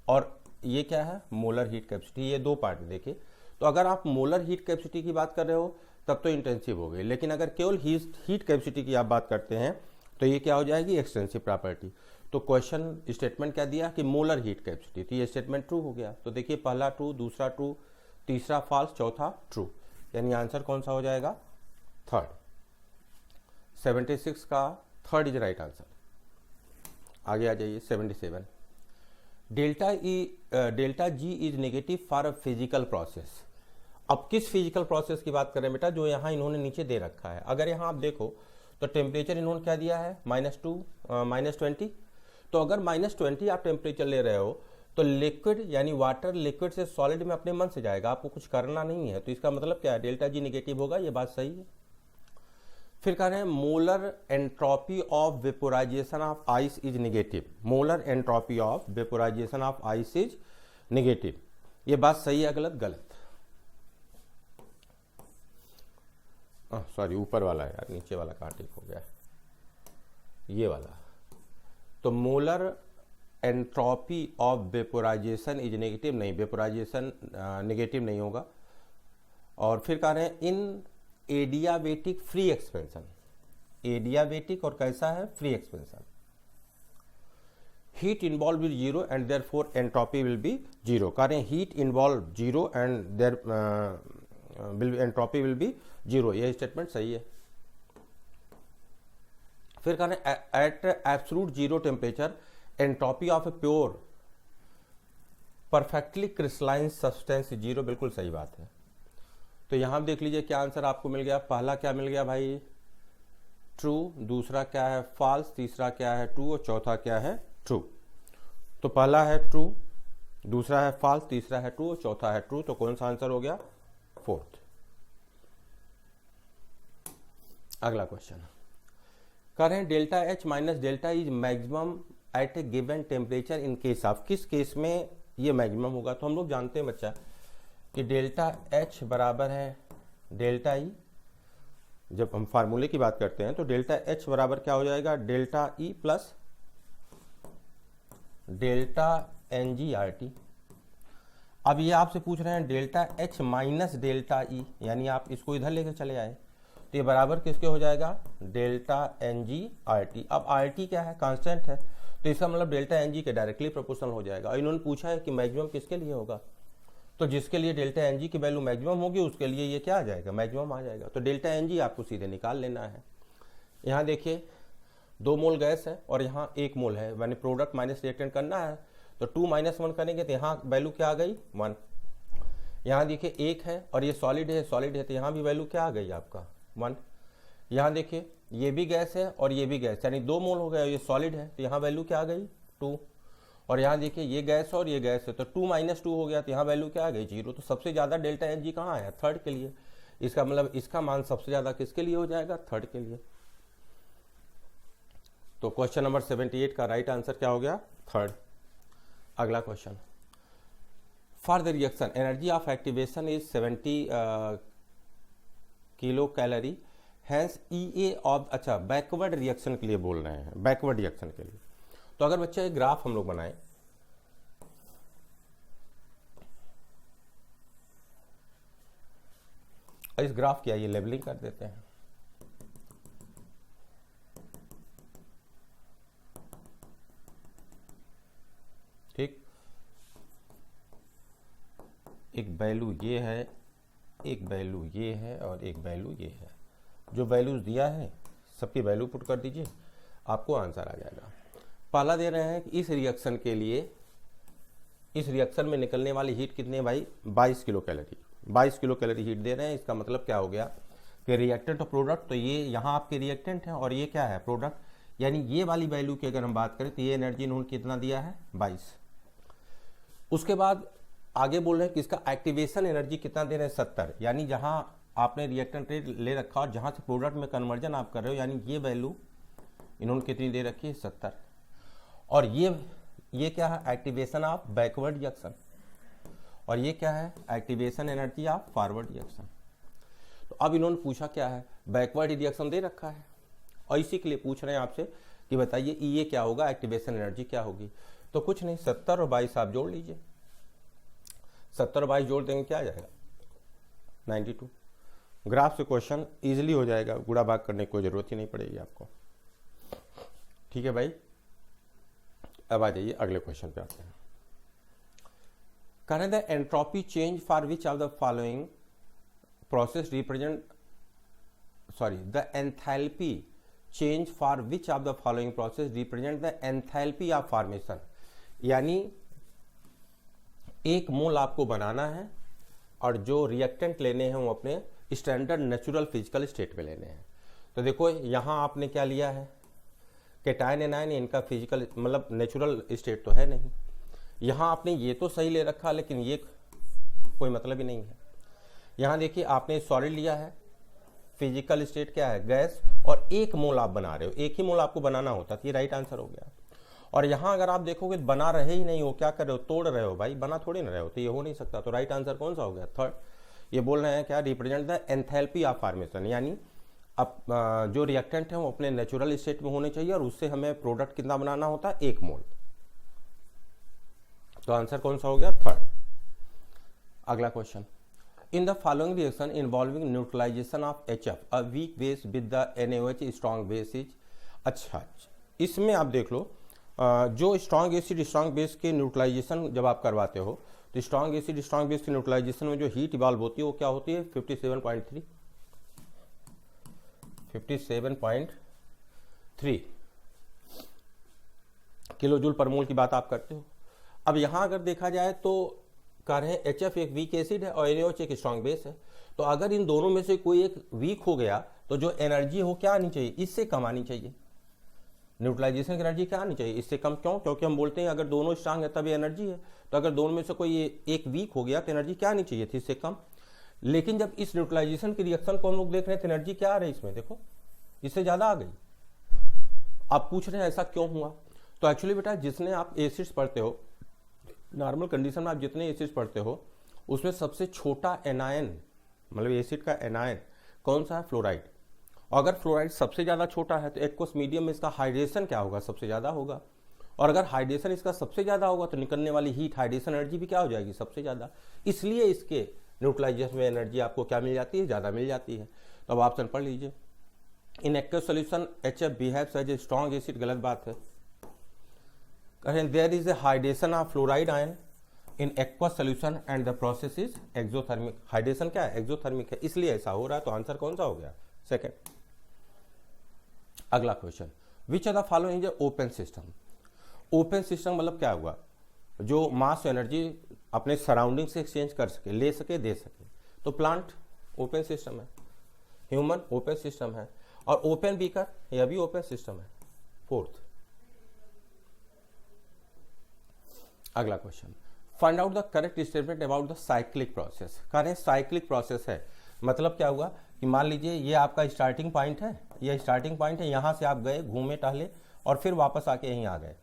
और ये क्या है? मोलर हीट कैपेसिटी, ये दो पार्ट देखिए। तो अगर आप मोलर हीट कैपेसिटी की बात कर रहे हो तब तो इंटेंसिव हो गई, लेकिन अगर केवल हीट कैपेसिटी की आप बात करते हैं तो ये क्या हो जाएगी? Extensive property. तो क्वेश्चन स्टेटमेंट क्या दिया कि मोलर हीट कैपेसिटी, तो ये स्टेटमेंट ट्रू हो गया। तो देखिए पहला ट्रू, दूसरा ट्रू, तीसरा फॉल्स, चौथा ट्रू, यानी आंसर कौन सा हो जाएगा? थर्ड। 76 का थर्ड इज राइट आंसर। आगे आ जाइए 77। Delta G is negative for a physical process. अब किस फिजिकल प्रोसेस की बात करें बेटा? जो यहाँ इन्होंने नीचे दे रखा है। अगर यहाँ आप देखो तो टेम्परेचर इन्होंने क्या दिया है? -20। तो अगर -20 आप टेम्परेचर ले रहे हो तो लिक्विड यानी वाटर लिक्विड से सॉलिड में अपने मन से जाएगा, आपको कुछ करना नहीं है। तो इसका मतलब क्या है? डेल्टा जी नेगेटिव होगा, ये बात सही है। फिर कह रहे हैं molar entropy of vaporisation of ice is negative. Molar entropy of vaporisation of ice is negative, ये बात सही है गलत? गलत। सॉरी, ऊपर वाला है यार, नीचे वाला कहाँ ठीक हो गया? ये वाला। तो molar entropy of vaporisation is negative, नहीं, वेपोराइजेशन नेगेटिव नहीं होगा। और फिर कह रहे हैं in adiabatic free expansion. Adiabatic और कैसा है? Free expansion. Heat involve will zero and therefore entropy will be zero. कह रहे हैं heat involve zero and there entropy will be zero, यह स्टेटमेंट सही है। फिर कह रहे हैं at absolute zero temperature entropy of a pure perfectly crystalline substance zero, बिल्कुल सही बात है। तो यहां देख लीजिए क्या आंसर आपको मिल गया। पहला क्या मिल गया भाई? ट्रू। दूसरा क्या है? फॉल्स। तीसरा क्या है? ट्रू। और चौथा क्या है? ट्रू। तो पहला है ट्रू, दूसरा है फॉल्स, तीसरा है ट्रू और चौथा है ट्रू। तो कौन सा आंसर हो गया? फोर्थ। अगला क्वेश्चन कह रहे हैं delta H minus delta is maximum at a given temperature in case of. किस केस में ये मैक्सिमम होगा? तो हम लोग जानते हैं बच्चा कि डेल्टा एच बराबर है डेल्टा ई। जब हम फार्मूले की बात करते हैं तो डेल्टा एच बराबर क्या हो जाएगा? Delta E plus delta N G R T. अब ये आपसे पूछ रहे हैं delta H minus delta E, यानी आप इसको इधर लेके चले आए तो ये बराबर किसके हो जाएगा? Delta N G R T. अब आर टी क्या है? कांस्टेंट है, तो इसका मतलब डेल्टा एन जी के डायरेक्टली प्रोपोर्शनल हो जाएगा। और इन्होंने पूछा है कि मैक्सिमम किसके लिए होगा, तो जिसके लिए डेल्टा एन जी की वैल्यू मैक्सिमम होगी उसके लिए ये क्या आ जाएगा? मैक्सिमम आ जाएगा। तो डेल्टा एन जी आपको सीधे निकाल लेना है। यहाँ देखिए 2 मोल गैस है और यहाँ 1 मोल है, यानी प्रोडक्ट माइनस रिएक्टेंट करना है तो 2 - 1 करेंगे तो यहाँ वैल्यू क्या आ गई? 1। यहाँ देखिए 1 है और ये सॉलिड है तो यहाँ भी वैल्यू क्या आ गई आपका? 1। यहाँ देखिए ये भी गैस है और ये भी गैस, यानी 2 मोल हो गया, ये सॉलिड है तो यहाँ वैल्यू क्या आ गई? 2। और यहाँ देखिए ये गैस और ये गैस है तो 2 - 2 हो गया तो यहाँ वैल्यू क्या आ गई? 0। तो सबसे ज़्यादा डेल्टा एन जी कहाँ आया? थर्ड के लिए। इसका मतलब इसका मान सबसे ज़्यादा किसके लिए हो जाएगा? थर्ड के लिए। तो क्वेश्चन नंबर 78 का राइट आंसर क्या हो गया? थर्ड। अगला question, for the reaction energy of activation is 70 kilo calorie, hence EA of, अच्छा बैकवर्ड रिएक्शन के लिए बोल रहे हैं, बैकवर्ड रिएक्शन के लिए। तो अगर बच्चा एक ग्राफ हम लोग बनाएं, इस ग्राफ की आइए लेबलिंग कर देते हैं। ठीक, एक वैल्यू ये है, एक वैल्यू ये है और एक वैल्यू ये है। जो वैल्यूज दिया है सबकी वैल्यू पुट कर दीजिए, आपको आंसर आ जाएगा। पहला दे रहे हैं कि इस रिएक्शन के लिए, इस रिएक्शन में निकलने वाली हीट कितनी है भाई? 22 kilo calorie. 22 kilo calorie heat दे रहे हैं। इसका मतलब क्या हो गया कि रिएक्टेंट और प्रोडक्ट, तो ये यहाँ आपके रिएक्टेंट है और ये क्या है? प्रोडक्ट। यानी ये वाली वैल्यू की अगर हम बात करें तो ये एनर्जी इन्होंने कितना दिया है? 22। उसके बाद आगे बोल रहे हैं कि इसका एक्टिवेशन एनर्जी कितना दे रहे हैं? 70। यानी जहां आपने रिएक्टेंट रेट ले रखा और जहां से प्रोडक्ट में कन्वर्जन आप कर रहे हो, यानी ये वैल्यू इन्होंने कितनी दे रखी है? 70। और ये क्या है? Activation of backward reaction. और ये क्या है? Activation energy of forward reaction. तो अब इन्होंने पूछा क्या है? बैकवर्ड रिएक्शन दे रखा है और इसी के लिए पूछ रहे हैं आपसे कि बताइए ये क्या होगा, एक्टिवेशन एनर्जी क्या होगी। तो कुछ नहीं, 70 और 22 आप जोड़ लीजिए। 70 और 22 जोड़ देंगे क्या आ जाएगा? 92। ग्राफ से क्वेश्चन इजीली हो जाएगा, गुणा भाग करने की कोई जरूरत ही नहीं पड़ेगी आपको। ठीक है भाई, अब आ जाइए अगले क्वेश्चन पे आते हैं। करें the entropy change for which of the following process represent the enthalpy change for which of the following process represent the enthalpy of formation. यानी एक मोल आपको बनाना है और जो रिएक्टेंट लेने हैं वो अपने स्टैंडर्ड नेचुरल फिजिकल स्टेट में लेने हैं। तो देखो यहाँ आपने क्या लिया है, कैटायन एनायन, इनका फिजिकल मतलब नेचुरल स्टेट तो है नहीं। यहाँ आपने ये तो सही ले रखा लेकिन ये कोई मतलब ही नहीं है। यहाँ देखिए आपने सॉलिड लिया है, फिजिकल स्टेट क्या है गैस, और एक मोल आप बना रहे हो, एक ही मोल आपको बनाना होता, तो ये राइट आंसर हो गया। और यहाँ अगर आप देखोगे बना रहे ही नहीं हो, क्या कर रहे हो, तोड़ रहे हो भाई, बना थोड़ी ना रहे हो, तो ये हो नहीं सकता। तो राइट आंसर कौन सा हो गया, थर्ड। ये बोल रहे हैं क्या, represent the enthalpy of formation, यानी अब जो रिएक्टेंट है वो अपने नेचुरल स्टेट में होने चाहिए और उससे हमें प्रोडक्ट कितना बनाना होता है, एक मोल। तो आंसर कौन सा हो गया, थर्ड। अगला question, in the following reaction involving neutralisation of HF a weak base with the NaOH strong base is. अच्छा, इसमें आप देख लो जो स्ट्रॉन्ग एसिड स्ट्रॉन्ग बेस के न्यूट्रलाइजेशन जब आप करवाते हो तो स्ट्रॉन्ग एसिड स्ट्रॉन्ग बेस के न्यूट्रलाइजेशन में जो हीट इवॉल्व होती है वो क्या होती है, 57.3 किलो जूल पर मोल की बात आप करते हो। अब यहाँ अगर देखा जाए तो कह रहे हैं HF एक वीक एसिड है और NaOH एक स्ट्रॉन्ग बेस है। तो अगर इन दोनों में से कोई एक वीक हो गया तो जो एनर्जी हो क्या आनी चाहिए, इससे कम आनी चाहिए। न्यूट्रलाइजेशन की एनर्जी क्या आनी चाहिए, इससे कम। क्यों, क्योंकि हम बोलते हैं अगर दोनों स्ट्रांग है तब एनर्जी है। तो अगर दोनों में से कोई एक वीक हो गया तो एनर्जी क्या आनी चाहिए थी, इससे कम। लेकिन जब इस न्यूट्रलाइजेशन की रिएक्शन को हम लोग देख रहे हैं तो एनर्जी क्या आ रही है इसमें, देखो इससे ज्यादा आ गई। आप पूछ रहे हैं ऐसा क्यों हुआ, तो एक्चुअली बेटा जिसने आप एसिड्स पढ़ते हो, नॉर्मल कंडीशन में आप जितने एसिड्स पढ़ते हो उसमें सबसे छोटा एनायन मतलब एसिड का एनायन कौन सा है, फ्लोराइड। अगर फ्लोराइड सबसे ज़्यादा छोटा है तो एक्वस मीडियम में इसका हाइड्रेशन क्या होगा, सबसे ज़्यादा होगा। और अगर हाइड्रेशन इसका सबसे ज़्यादा होगा तो निकलने वाली हीट हाइड्रेशन एनर्जी भी क्या हो जाएगी, सबसे ज़्यादा। इसलिए इसके न्यूट्रलाइजेशन में एनर्जी आपको क्या मिल जाती है, ज़्यादा मिल जाती है। तो अब ऑप्शन पढ़ लीजिए, in aqueous solution HF behaves as a strong acid, गलत बात है। कहें there is a hydration of fluoride ion in aqueous solution and the process is exothermic. Hydration क्या है, एक्सोथर्मिक है, इसलिए ऐसा हो रहा है। तो आंसर कौन सा हो गया, सेकेंड। अगला question, which are the following is open system. Open system मतलब क्या हुआ, जो मास एनर्जी अपने सराउंडिंग से एक्सचेंज कर सके, ले सके, दे सके। तो प्लांट ओपन सिस्टम है, ह्यूमन ओपन सिस्टम है, और ओपन बीकर यह भी ओपन सिस्टम है, फोर्थ। अगला question, find out the correct statement about the cyclic process. कह रहे हैं साइक्लिक प्रोसेस है, मतलब क्या हुआ कि मान लीजिए ये आपका स्टार्टिंग पॉइंट है, ये स्टार्टिंग पॉइंट है, यहाँ से आप गए, घूमे टहले और फिर वापस आके यहीं आ गए।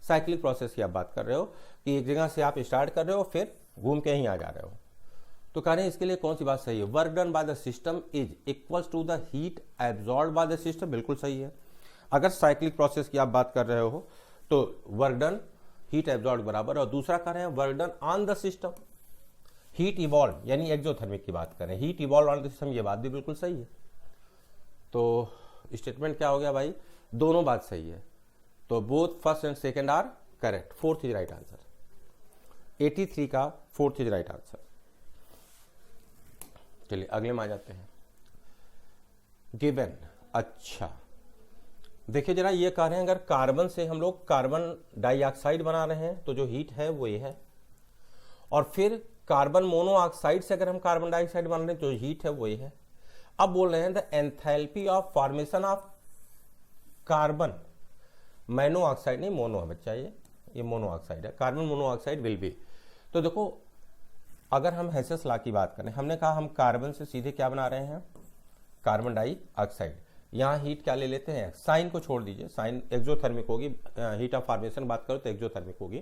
साइक्लिक प्रोसेस की आप बात कर रहे हो कि एक जगह से आप स्टार्ट कर रहे हो फिर घूम के यहीं आ जा रहे हो। तो कह रहे हैं इसके लिए कौन सी बात सही है, work done by the system is equals to the heat absorb by the system, बिल्कुल सही है। अगर साइक्लिक प्रोसेस की आप बात कर रहे हो तो वर्क डन हीट एब्जॉर्ब बराबर, और दूसरा कह रहे हैं work done on the system heat evolve, यानी एक्सोथर्मिक की बात करें, heat evolve on the system, ये बात भी बिल्कुल सही है। तो स्टेटमेंट क्या हो गया भाई, दोनों बात सही है। तो both first and second are correct, fourth is right answer. 83 का फोर्थ इज राइट आंसर। चलिए अगले में आ जाते हैं, गिवन। अच्छा देखिए जरा, ये कह रहे हैं अगर कार्बन से हम लोग कार्बन डाइऑक्साइड बना रहे हैं तो जो हीट है वो ये है, और फिर कार्बन मोनोऑक्साइड से अगर हम कार्बन डाइऑक्साइड बना रहे हैं तो हीट है वो ये है। अब बोल रहे हैं the enthalpy of formation of carbon monoxide, नहीं मोनो है बच्चा, ये मोनोऑक्साइड है, कार्बन मोनोऑक्साइड विल बी। तो देखो अगर हम हेसेस लॉ की बात करें, हमने कहा हम कार्बन से सीधे क्या बना रहे हैं, कार्बन डाइऑक्साइड। यहाँ हीट क्या ले लेते हैं, साइन को छोड़ दीजिए, साइन एक्सोथर्मिक होगी, हीट ऑफ फॉर्मेशन बात करो तो एक्सोथर्मिक होगी।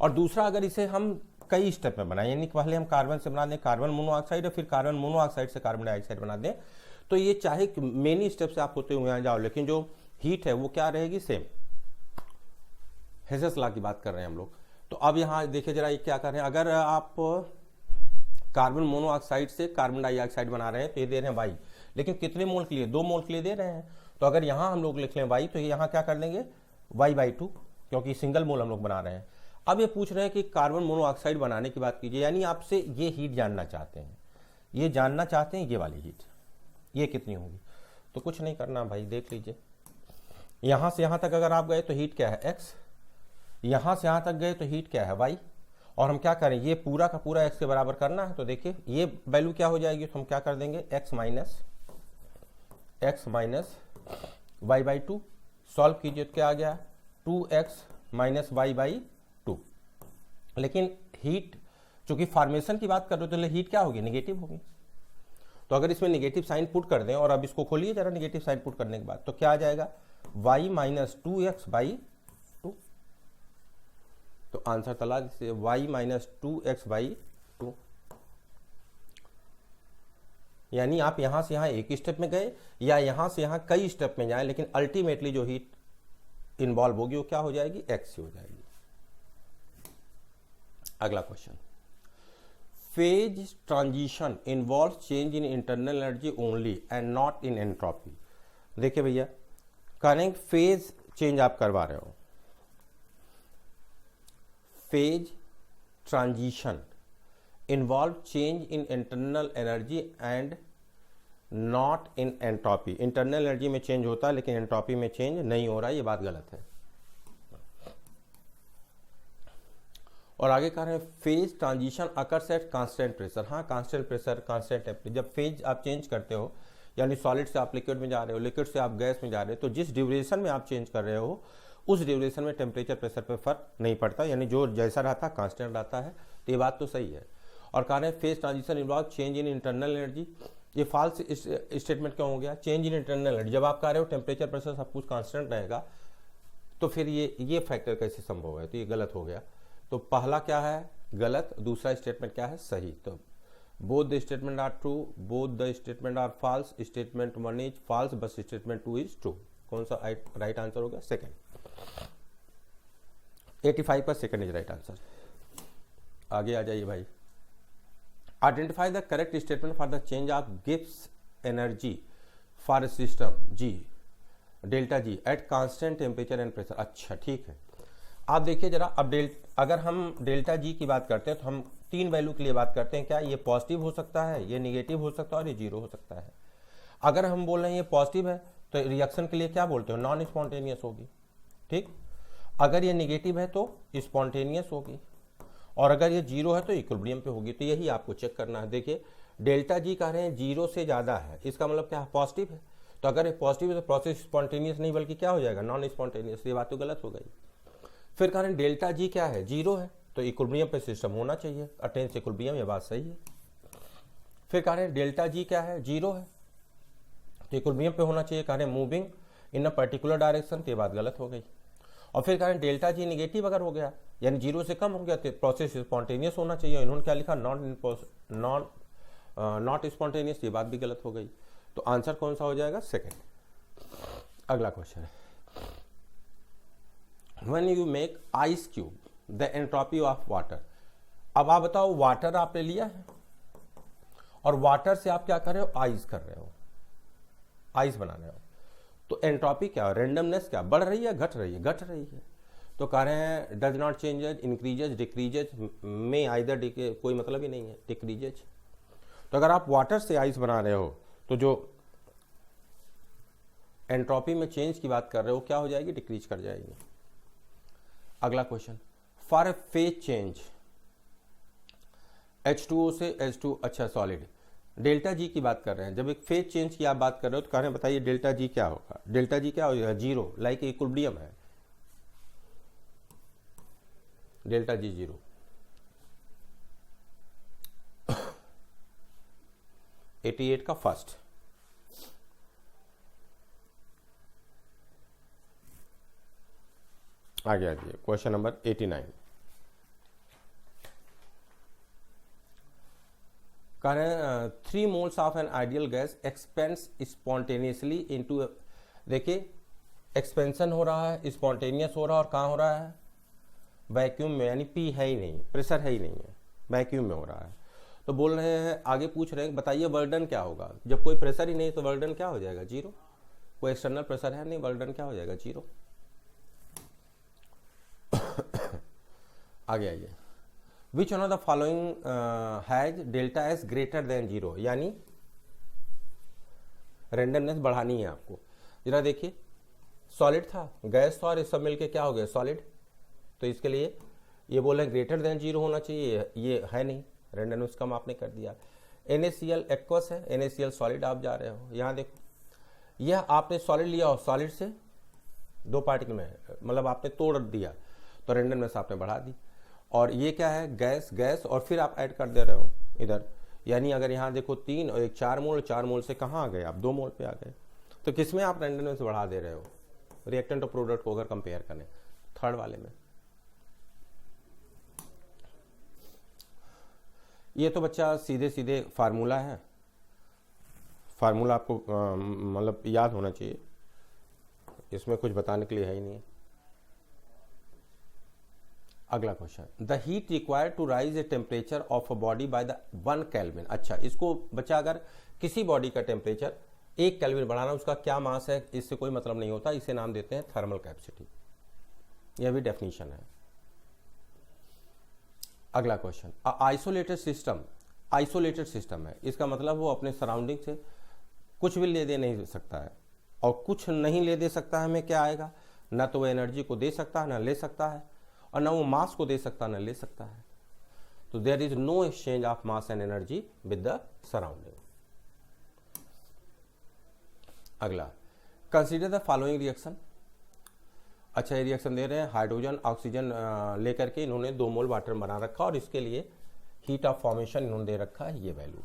और दूसरा अगर इसे हम कई स्टेप में बनाए, यानी पहले हम कार्बन से बना दें कार्बन मोनोऑक्साइड और फिर कार्बन मोनोऑक्साइड से कार्बन डाइऑक्साइड बना दें, तो ये चाहे मेनी स्टेप से आप होते हुए यहाँ जाओ, लेकिन जो हीट है वो क्या रहेगी, सेम। हेसेस लॉ की बात कर रहे हैं हम लोग। तो अब यहाँ देखिए जरा, ये क्या कर रहे हैं, अगर आप कार्बन मोनोऑक्साइड से कार्बन डाइऑक्साइड बना रहे हैं तो ये दे रहे हैं वाई, लेकिन कितने मोल के लिए, 2 मोल के लिए दे रहे हैं। तो अगर यहाँ हम लोग लिख लें वाई तो यहाँ क्या कर देंगे, y/2, क्योंकि सिंगल मोल हम लोग बना रहे हैं। अब ये पूछ रहे हैं कि कार्बन मोनोऑक्साइड बनाने की बात कीजिए, यानी आपसे ये हीट जानना चाहते हैं, ये जानना चाहते हैं ये वाली हीट, ये कितनी होगी। तो कुछ नहीं करना भाई, देख लीजिए, यहाँ से यहाँ तक अगर आप गए तो हीट क्या है x, यहाँ से यहाँ तक गए तो हीट क्या है y, और हम क्या करें, ये पूरा का पूरा x के बराबर करना है। तो देखिए ये वैल्यू क्या हो जाएगी, तो हम क्या कर देंगे x minus Y by two, solve कीजिए तो क्या आ गया 2x minus Y by two. लेकिन हीट चूंकि फॉर्मेशन की बात कर रहे हो तो हीट क्या होगी, निगेटिव होगी। तो अगर इसमें निगेटिव साइन पुट कर दें, और अब इसको खोलिए जरा, निगेटिव साइन पुट करने के बाद तो क्या आ जाएगा y minus 2x by two. तो आंसर तला से y minus 2x by two, यानी आप यहां से यहां एक स्टेप में गए या यहां से यहां कई स्टेप में जाए, लेकिन अल्टीमेटली जो हीट इन्वॉल्व होगी वो क्या हो जाएगी, x हो जाएगी। अगला question, phase transition involve change in internal energy only and not in entropy. देखिए भैया, करेंगे फेज चेंज आप करवा रहे हो, phase transition involve change in internal energy and not in entropy. Internal energy में चेंज होता है लेकिन एंट्रोपी में चेंज नहीं हो रहा है, ये बात गलत है। और आगे कह रहे हैं phase transition occurs at constant pressure. हाँ, कांस्टेंट प्रेशर, कांस्टेंट टेम्परेचर। जब फेज आप चेंज करते हो, यानी सॉलिड से आप लिक्विड में जा रहे हो, लिक्विड से आप गैस में जा रहे हो, तो जिस ड्यूरेशन में आप चेंज कर रहे हो उस ड्यूरेशन में टेम्परेचर प्रेशर पे फर्क नहीं पड़ता, यानी जो जैसा रहता है कांस्टेंट रहता है। तो ये बात तो सही है। और कह रहे हैं phase transition involve change in internal energy. ये फॉल्स स्टेटमेंट क्यों हो गया, चेंज इन इंटरनल एनर्जी। जब आप कह रहे हो टेम्परेचर प्रेशर सब कुछ कांस्टेंट रहेगा, तो फिर ये फैक्टर कैसे संभव है, तो ये गलत हो गया। तो पहला क्या है गलत, दूसरा स्टेटमेंट क्या है सही। तो both the statement are true, both the statement are false, statement 1 is false बस स्टेटमेंट 2 इज ट्रू। कौन सा राइट आंसर हो गया, सेकंड। 85 पर सेकंड इज राइट आंसर। आगे आ जाइए भाई, identify the correct statement for the change of Gibbs energy for system G delta G at constant temperature and pressure. अच्छा ठीक है, आप देखिए जरा, अब अगर हम डेल्टा जी की बात करते हैं तो हम 3 वैल्यू के लिए बात करते हैं। क्या ये पॉजिटिव हो सकता है, ये निगेटिव हो सकता है और ये जीरो हो सकता है। अगर हम बोल रहे हैं ये पॉजिटिव है तो रिएक्शन के लिए क्या बोलते हो, नॉन स्पॉन्टेनियस होगी, ठीक। अगर ये निगेटिव है तो स्पॉन्टेनियस होगी, और अगर ये जीरो है तो इक्विलिब्रियम पे होगी। तो यही आपको चेक करना है। देखिए डेल्टा जी कह रहे हैं जीरो से ज्यादा है, इसका मतलब क्या है, पॉजिटिव है। तो अगर ये पॉजिटिव है तो प्रोसेस स्पॉन्टेनियस नहीं बल्कि क्या हो जाएगा, नॉन स्पॉन्टेनियस। ये बात तो गलत हो गई। फिर कह रहे हैं डेल्टा जी क्या है, जीरो है, तो इक्विलिब्रियम पे सिस्टम होना चाहिए, अटेंस इक्विलिब्रियम, ये बात सही है। फिर कह रहे हैं डेल्टा जी क्या है, जीरो है, तो इक्विलिब्रियम पे होना चाहिए। कह रहे हैं moving in a particular direction, तो ये बात गलत हो गई। और फिर कह रहे हैं डेल्टा जी निगेटिव अगर हो गया, यानी जीरो से कम हो गया, तो प्रोसेस स्पॉन्टेनियस होना चाहिए। इन्होंने क्या लिखा, नॉट स्पॉन्टेनियस, ये बात भी गलत हो गई। तो आंसर कौन सा हो जाएगा, सेकेंड। अगला क्वेश्चन है, When you make ice cube, the entropy of water। अब आप बताओ, वाटर आपने लिया है और वाटर से आप क्या कर रहे हो, आइस कर रहे हो, आइस बना रहे हो। तो एंट्रोपी क्या, रेंडमनेस क्या, बढ़ रही है घट रही है, घट रही है। तो कह रहे हैं does not changes, increases, decreases में आइदर डिके, कोई मतलब ही नहीं है, डिक्रीजेज। तो अगर आप वाटर से आइस बना रहे हो तो जो एंट्रोपी में चेंज की बात कर रहे हो क्या हो जाएगी, डिक्रीज कर जाएगी। अगला question, for A phase change H2O से H2, अच्छा सॉलिड, डेल्टा जी की बात कर रहे हैं। जब एक फेज चेंज की आप बात कर रहे हो तो कह रहे हैं बताइए डेल्टा जी क्या होगा, डेल्टा जी क्या हो जाएगा, जीरो, लाइक इक्विलिब्रियम है, डेल्टा जी जीरो। एटी 88 का फर्स्ट। आगे आ जाइए, क्वेश्चन नंबर 89। कह रहे हैं 3 moles of an ideal gas expense spontaneously into, देखिए एक्सपेंशन हो रहा है, स्पॉन्टेनियस हो रहा है, और कहाँ हो रहा है, वैक्यूम में, यानी पी है ही नहीं, प्रेशर है ही नहीं है, वैक्यूम में हो रहा है। तो बोल रहे हैं, आगे पूछ रहे हैं बताइए बर्डन क्या होगा। जब कोई प्रेशर ही नहीं तो बर्डन क्या हो जाएगा, जीरो। कोई एक्सटर्नल प्रेशर है नहीं, बर्डन क्या हो जाएगा, जीरो। आगे आइए, which one of the following has delta S greater than 0, यानी रेंडमनेस बढ़ानी है आपको। जरा देखिए, सॉलिड था, गैस था, और ये सब मिलके क्या हो गया, सॉलिड। तो इसके लिए ये बोल रहे हैं ग्रेटर देन 0 होना चाहिए, ये है नहीं, रेंडमनेस कम आपने कर दिया। NaCl एक्वस है, NaCl सॉलिड आप जा रहे हो। यहाँ देखो, यह आपने सॉलिड लिया और सॉलिड से 2 पार्टिकल में मतलब आपने तोड़ दिया, तो रेंडमनेस आपने बढ़ा दी। और ये क्या है, गैस, गैस, और फिर आप ऐड कर दे रहे हो इधर, यानी अगर यहाँ देखो 3 और 1 4 मोल, 4 मोल से कहाँ आ गए आप, 2 मोल पे आ गए। तो किसमें आप रेंडमनेस बढ़ा दे रहे हो, रिएक्टेंट और प्रोडक्ट को अगर कंपेयर करें, थर्ड वाले में। ये तो बच्चा सीधे सीधे फार्मूला है, फार्मूला आपको मतलब याद होना चाहिए, इसमें कुछ बताने के लिए है ही नहीं। अगला question, the heat required to raise a temperature of a body by the 1 kelvin. अच्छा, इसको बच्चा अगर किसी बॉडी का टेम्परेचर 1 केल्विन बढ़ाना, उसका क्या मास है, इससे कोई मतलब नहीं होता, इसे नाम देते हैं थर्मल कैपेसिटी। यह भी डेफिनेशन है। अगला question, isolated system, isolated system है, इसका मतलब वो अपने सराउंडिंग से कुछ भी ले दे नहीं सकता है, और कुछ नहीं ले दे सकता है हमें क्या आएगा, ना तो वो एनर्जी को दे सकता है ना ले सकता है, और ना वो मास को दे सकता है ना ले सकता है। तो there is no exchange of mass and energy with the surrounding. अगला, कंसीडर द फॉलोइंग रिएक्शन। अच्छा, ये रिएक्शन दे रहे हैं, हाइड्रोजन ऑक्सीजन लेकर के इन्होंने 2 मोल वाटर बना रखा, और इसके लिए हीट ऑफ फॉर्मेशन इन्होंने दे रखा है ये वैल्यू।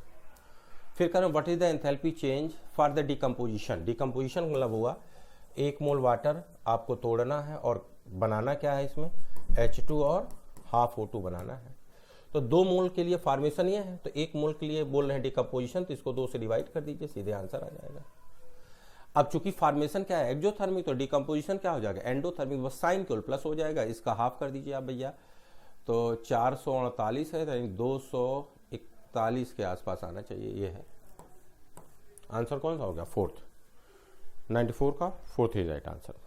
फिर करें, what is the enthalpy change for the decomposition. Decomposition मतलब हुआ 1 मोल वाटर आपको तोड़ना है और बनाना क्या है, इसमें H2 और हाफ O2 बनाना है। तो 2 मोल के लिए फॉर्मेशन ये है, तो 1 मोल के लिए बोल रहे हैं डिकम्पोजिशन, तो इसको 2 से डिवाइड कर दीजिए, सीधे आंसर आ जाएगा। अब चूंकि फॉर्मेशन क्या है, एक्सोथर्मिक, तो डिकम्पोजिशन क्या हो जाएगा, एंडोथर्मिक, बस साइन केवल प्लस हो जाएगा, इसका हाफ कर दीजिए आप भैया, तो 448 है, यानी 241 के आसपास आना चाहिए, ये है आंसर। कौन सा हो गया, 4th, 94 का 4th इज राइट आंसर।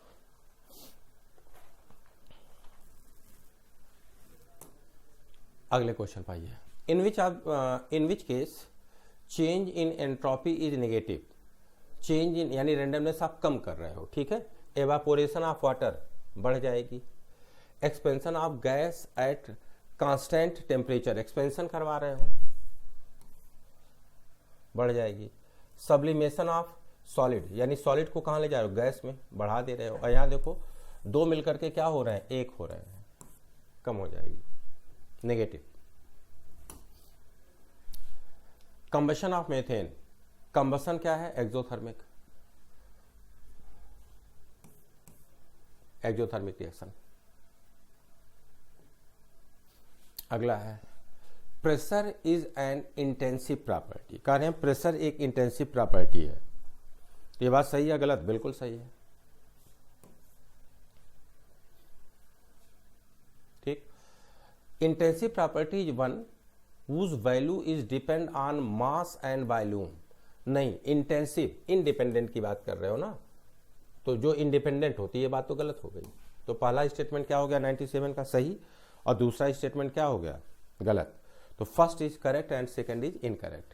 अगले क्वेश्चन पाइए, in which case change in entropy is negative. Change in यानी रेंडमनेस आप कम कर रहे हो, ठीक है। एवापोरेशन ऑफ वाटर बढ़ जाएगी, expansion of gas at constant temperature, expansion करवा रहे हो, बढ़ जाएगी। सब्लिमेशन ऑफ सॉलिड, यानी सॉलिड को कहाँ ले जा रहे हो, गैस में, बढ़ा दे रहे हो। और यहाँ देखो 2 मिलकर के क्या हो रहे हैं, 1 हो रहे हैं, कम हो जाएगी, negative. Combustion of methane, combustion क्या है, एक्सोथर्मिक, एक्सोथर्मिक रिएक्शन। अगला है, pressure is an intensive property. कह रहे हैं प्रेशर एक इंटेंसिव प्रॉपर्टी है, ये बात सही है गलत, बिल्कुल सही है, ठीक। Intensive property is one whose value is depend on mass and volume। नहीं, इंटेंसिव इंडिपेंडेंट की बात कर रहे हो ना, तो जो इंडिपेंडेंट होती है, ये बात तो गलत हो गई। तो पहला स्टेटमेंट क्या हो गया 97 का सही, और दूसरा स्टेटमेंट क्या हो गया गलत। तो first is correct and second is incorrect.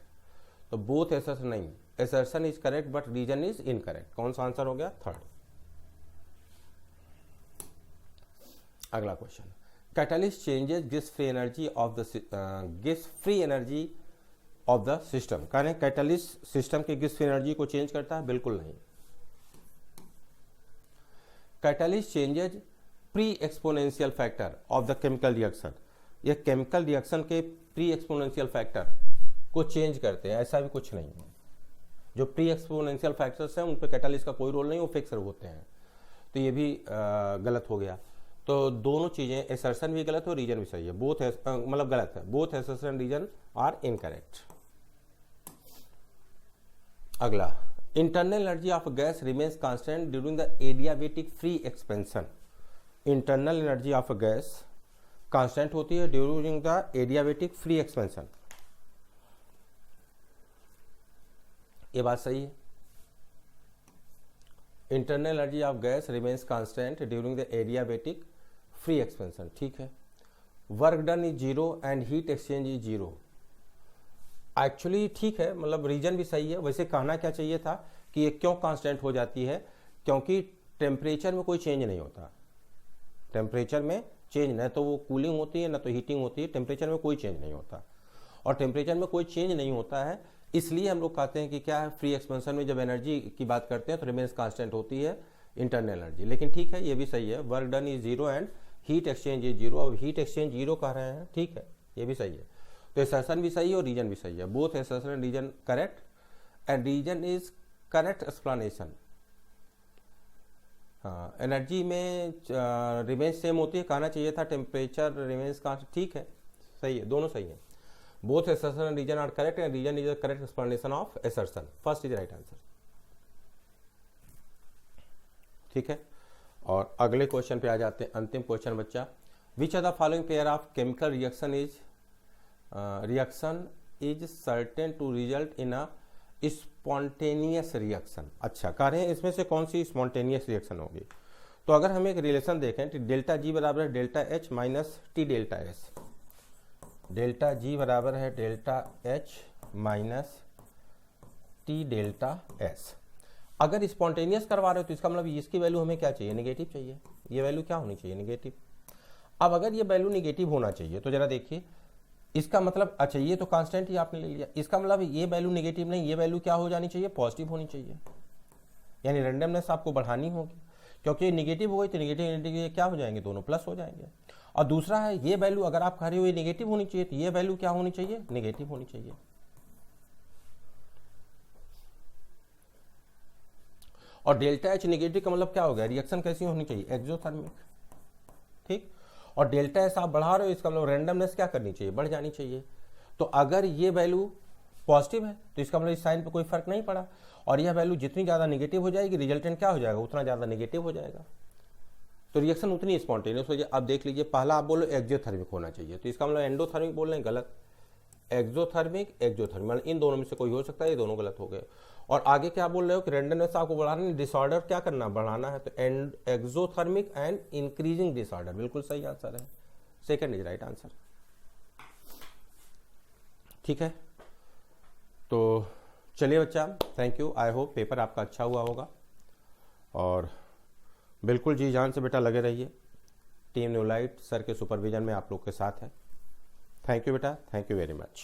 तो बोथ असर्शन नहीं, assertion is correct but reason is incorrect. कौन सा आंसर हो गया, 3rd। अगला question, catalyst changes gives free energy of the system. कह रहे हैं कैटलिस्ट सिस्टम के गिव्स फ्री एनर्जी को चेंज करता है, बिल्कुल नहीं। Catalyst changes pre exponential factor of the chemical reaction. ये केमिकल रिएक्शन के प्री एक्सपोनेंशियल फैक्टर को चेंज करते हैं, ऐसा भी कुछ नहीं है। जो प्री एक्सपोनेंशियल फैक्टर्स हैं उन पे कैटलिस्ट का कोई रोल नहीं, वो फिक्स होते हैं। तो ये भी गलत हो गया। तो दोनों चीजें, असर्शन भी गलत हो, रीजन भी सही है, बोथ मतलब गलत है, both assertion reason are incorrect. अगला, internal energy of gas remains constant during the adiabatic free expansion. Internal energy of gas constant होती है during the adiabatic free expansion, ये बात सही है। Internal energy of gas remains constant during the adiabatic free expansion, ठीक है। Work done is zero and heat exchange is zero. Actually ठीक है, मतलब रीजन भी सही है। वैसे कहना क्या चाहिए था कि ये क्यों कांस्टेंट हो जाती है, क्योंकि टेम्परेचर में कोई चेंज नहीं होता। टेम्परेचर में चेंज न तो वो कूलिंग होती है न तो हीटिंग होती है, टेम्परेचर में कोई चेंज नहीं होता। और टेम्परेचर में कोई चेंज नहीं होता है, इसलिए हम लोग कहते हैं कि क्या है, फ्री एक्सपेंशन में जब एनर्जी की बात करते हैं तो रिमेन्स कांस्टेंट होती है इंटरनल एनर्जी। लेकिन ठीक है, ये भी सही है, work done is zero and heat exchange is zero. अब हीट एक्सचेंज जीरो कह रहे हैं, ठीक है, ये भी सही है। तो असर्शन भी सही है और रीजन भी सही है, both assertion and reason correct, and reason is correct explanation. हाँ, एनर्जी में रिमेन्स सेम होती है, कहना चाहिए था टेम्परेचर रिमेन्स का, ठीक है, सही है, दोनों सही है। Both assertion and region are correct and region is a correct explanation of assertion. First is right answer. ठीक है, और अगले क्वेश्चन पे आ जाते हैं, अंतिम क्वेश्चन बच्चा। Which are the following pair of chemical reaction is certain to result in a spontaneous reaction. अच्छा, कह रहे हैं इसमें से कौन सी स्पॉन्टेनियस रिएक्शन होगी। तो अगर हम एक रिलेशन देखें तो डेल्टा जी बराबर है delta H minus T delta S. Delta G बराबर है delta H minus T delta S. अगर स्पॉन्टेनियस करवा रहे हो तो इसका मतलब इसकी वैल्यू हमें क्या चाहिए, नेगेटिव चाहिए। ये वैल्यू क्या होनी चाहिए, नेगेटिव। अब अगर ये वैल्यू नेगेटिव होना चाहिए तो जरा देखिए, इसका मतलब अच्छा ये तो कांस्टेंट ही आपने ले लिया, इसका मतलब ये वैल्यू नेगेटिव नहीं, ये वैल्यू क्या हो जानी चाहिए, पॉजिटिव होनी चाहिए। यानी रैंडमनेस आपको बढ़ानी होगी, क्योंकि नेगेटिव हो गई तो नेगेटिव नेगेटिव क्या हो जाएंगे, दोनों प्लस हो जाएंगे। और दूसरा है ये वैल्यू अगर आप कह रहे हो ये नेगेटिव होनी चाहिए तो ये वैल्यू क्या होनी चाहिए, नेगेटिव होनी चाहिए। और डेल्टा एच नेगेटिव का मतलब क्या हो गया, रिएक्शन कैसी होनी चाहिए, एक्सोथर्मिक, ठीक। और डेल्टा एस आप बढ़ा रहे हो, इसका मतलब रैंडमनेस क्या करनी चाहिए, बढ़ जानी चाहिए। तो अगर ये वैल्यू पॉजिटिव है तो इसका मतलब इस साइन पे कोई फर्क नहीं पड़ा, और यह वैल्यू जितनी ज़्यादा नेगेटिव हो जाएगी रिजल्टेंट क्या हो जाएगा, उतना ज़्यादा नेगेटिव हो जाएगा, तो रिएक्शन उतनी स्पॉन्टेनियस हो जाए। अब देख लीजिए, पहला आप बोलो एक्सोथर्मिक होना चाहिए तो इसका मतलब एंडोथर्मिक बोल रहे हैं, गलत। एक्सोथर्मिक एक्सोथर्मिक मतलब इन दोनों में से कोई हो सकता है, ये दोनों गलत हो गए। और आगे क्या बोल रहे हो कि रैंडमनेस आपको बढ़ाना है, डिसऑर्डर क्या करना, बढ़ाना है, तो एक्सोथर्मिक एंड इंक्रीजिंग डिसऑर्डर, बिल्कुल सही आंसर है, सेकंड इज राइट आंसर। ठीक है, तो चलिए बच्चा, thank you, I hope paper आपका अच्छा हुआ होगा, और बिल्कुल जी जान से बेटा लगे रहिए। टीम न्यूलाइट सर के सुपरविजन में आप लोग के साथ है। थैंक यू बेटा, थैंक यू वेरी मच।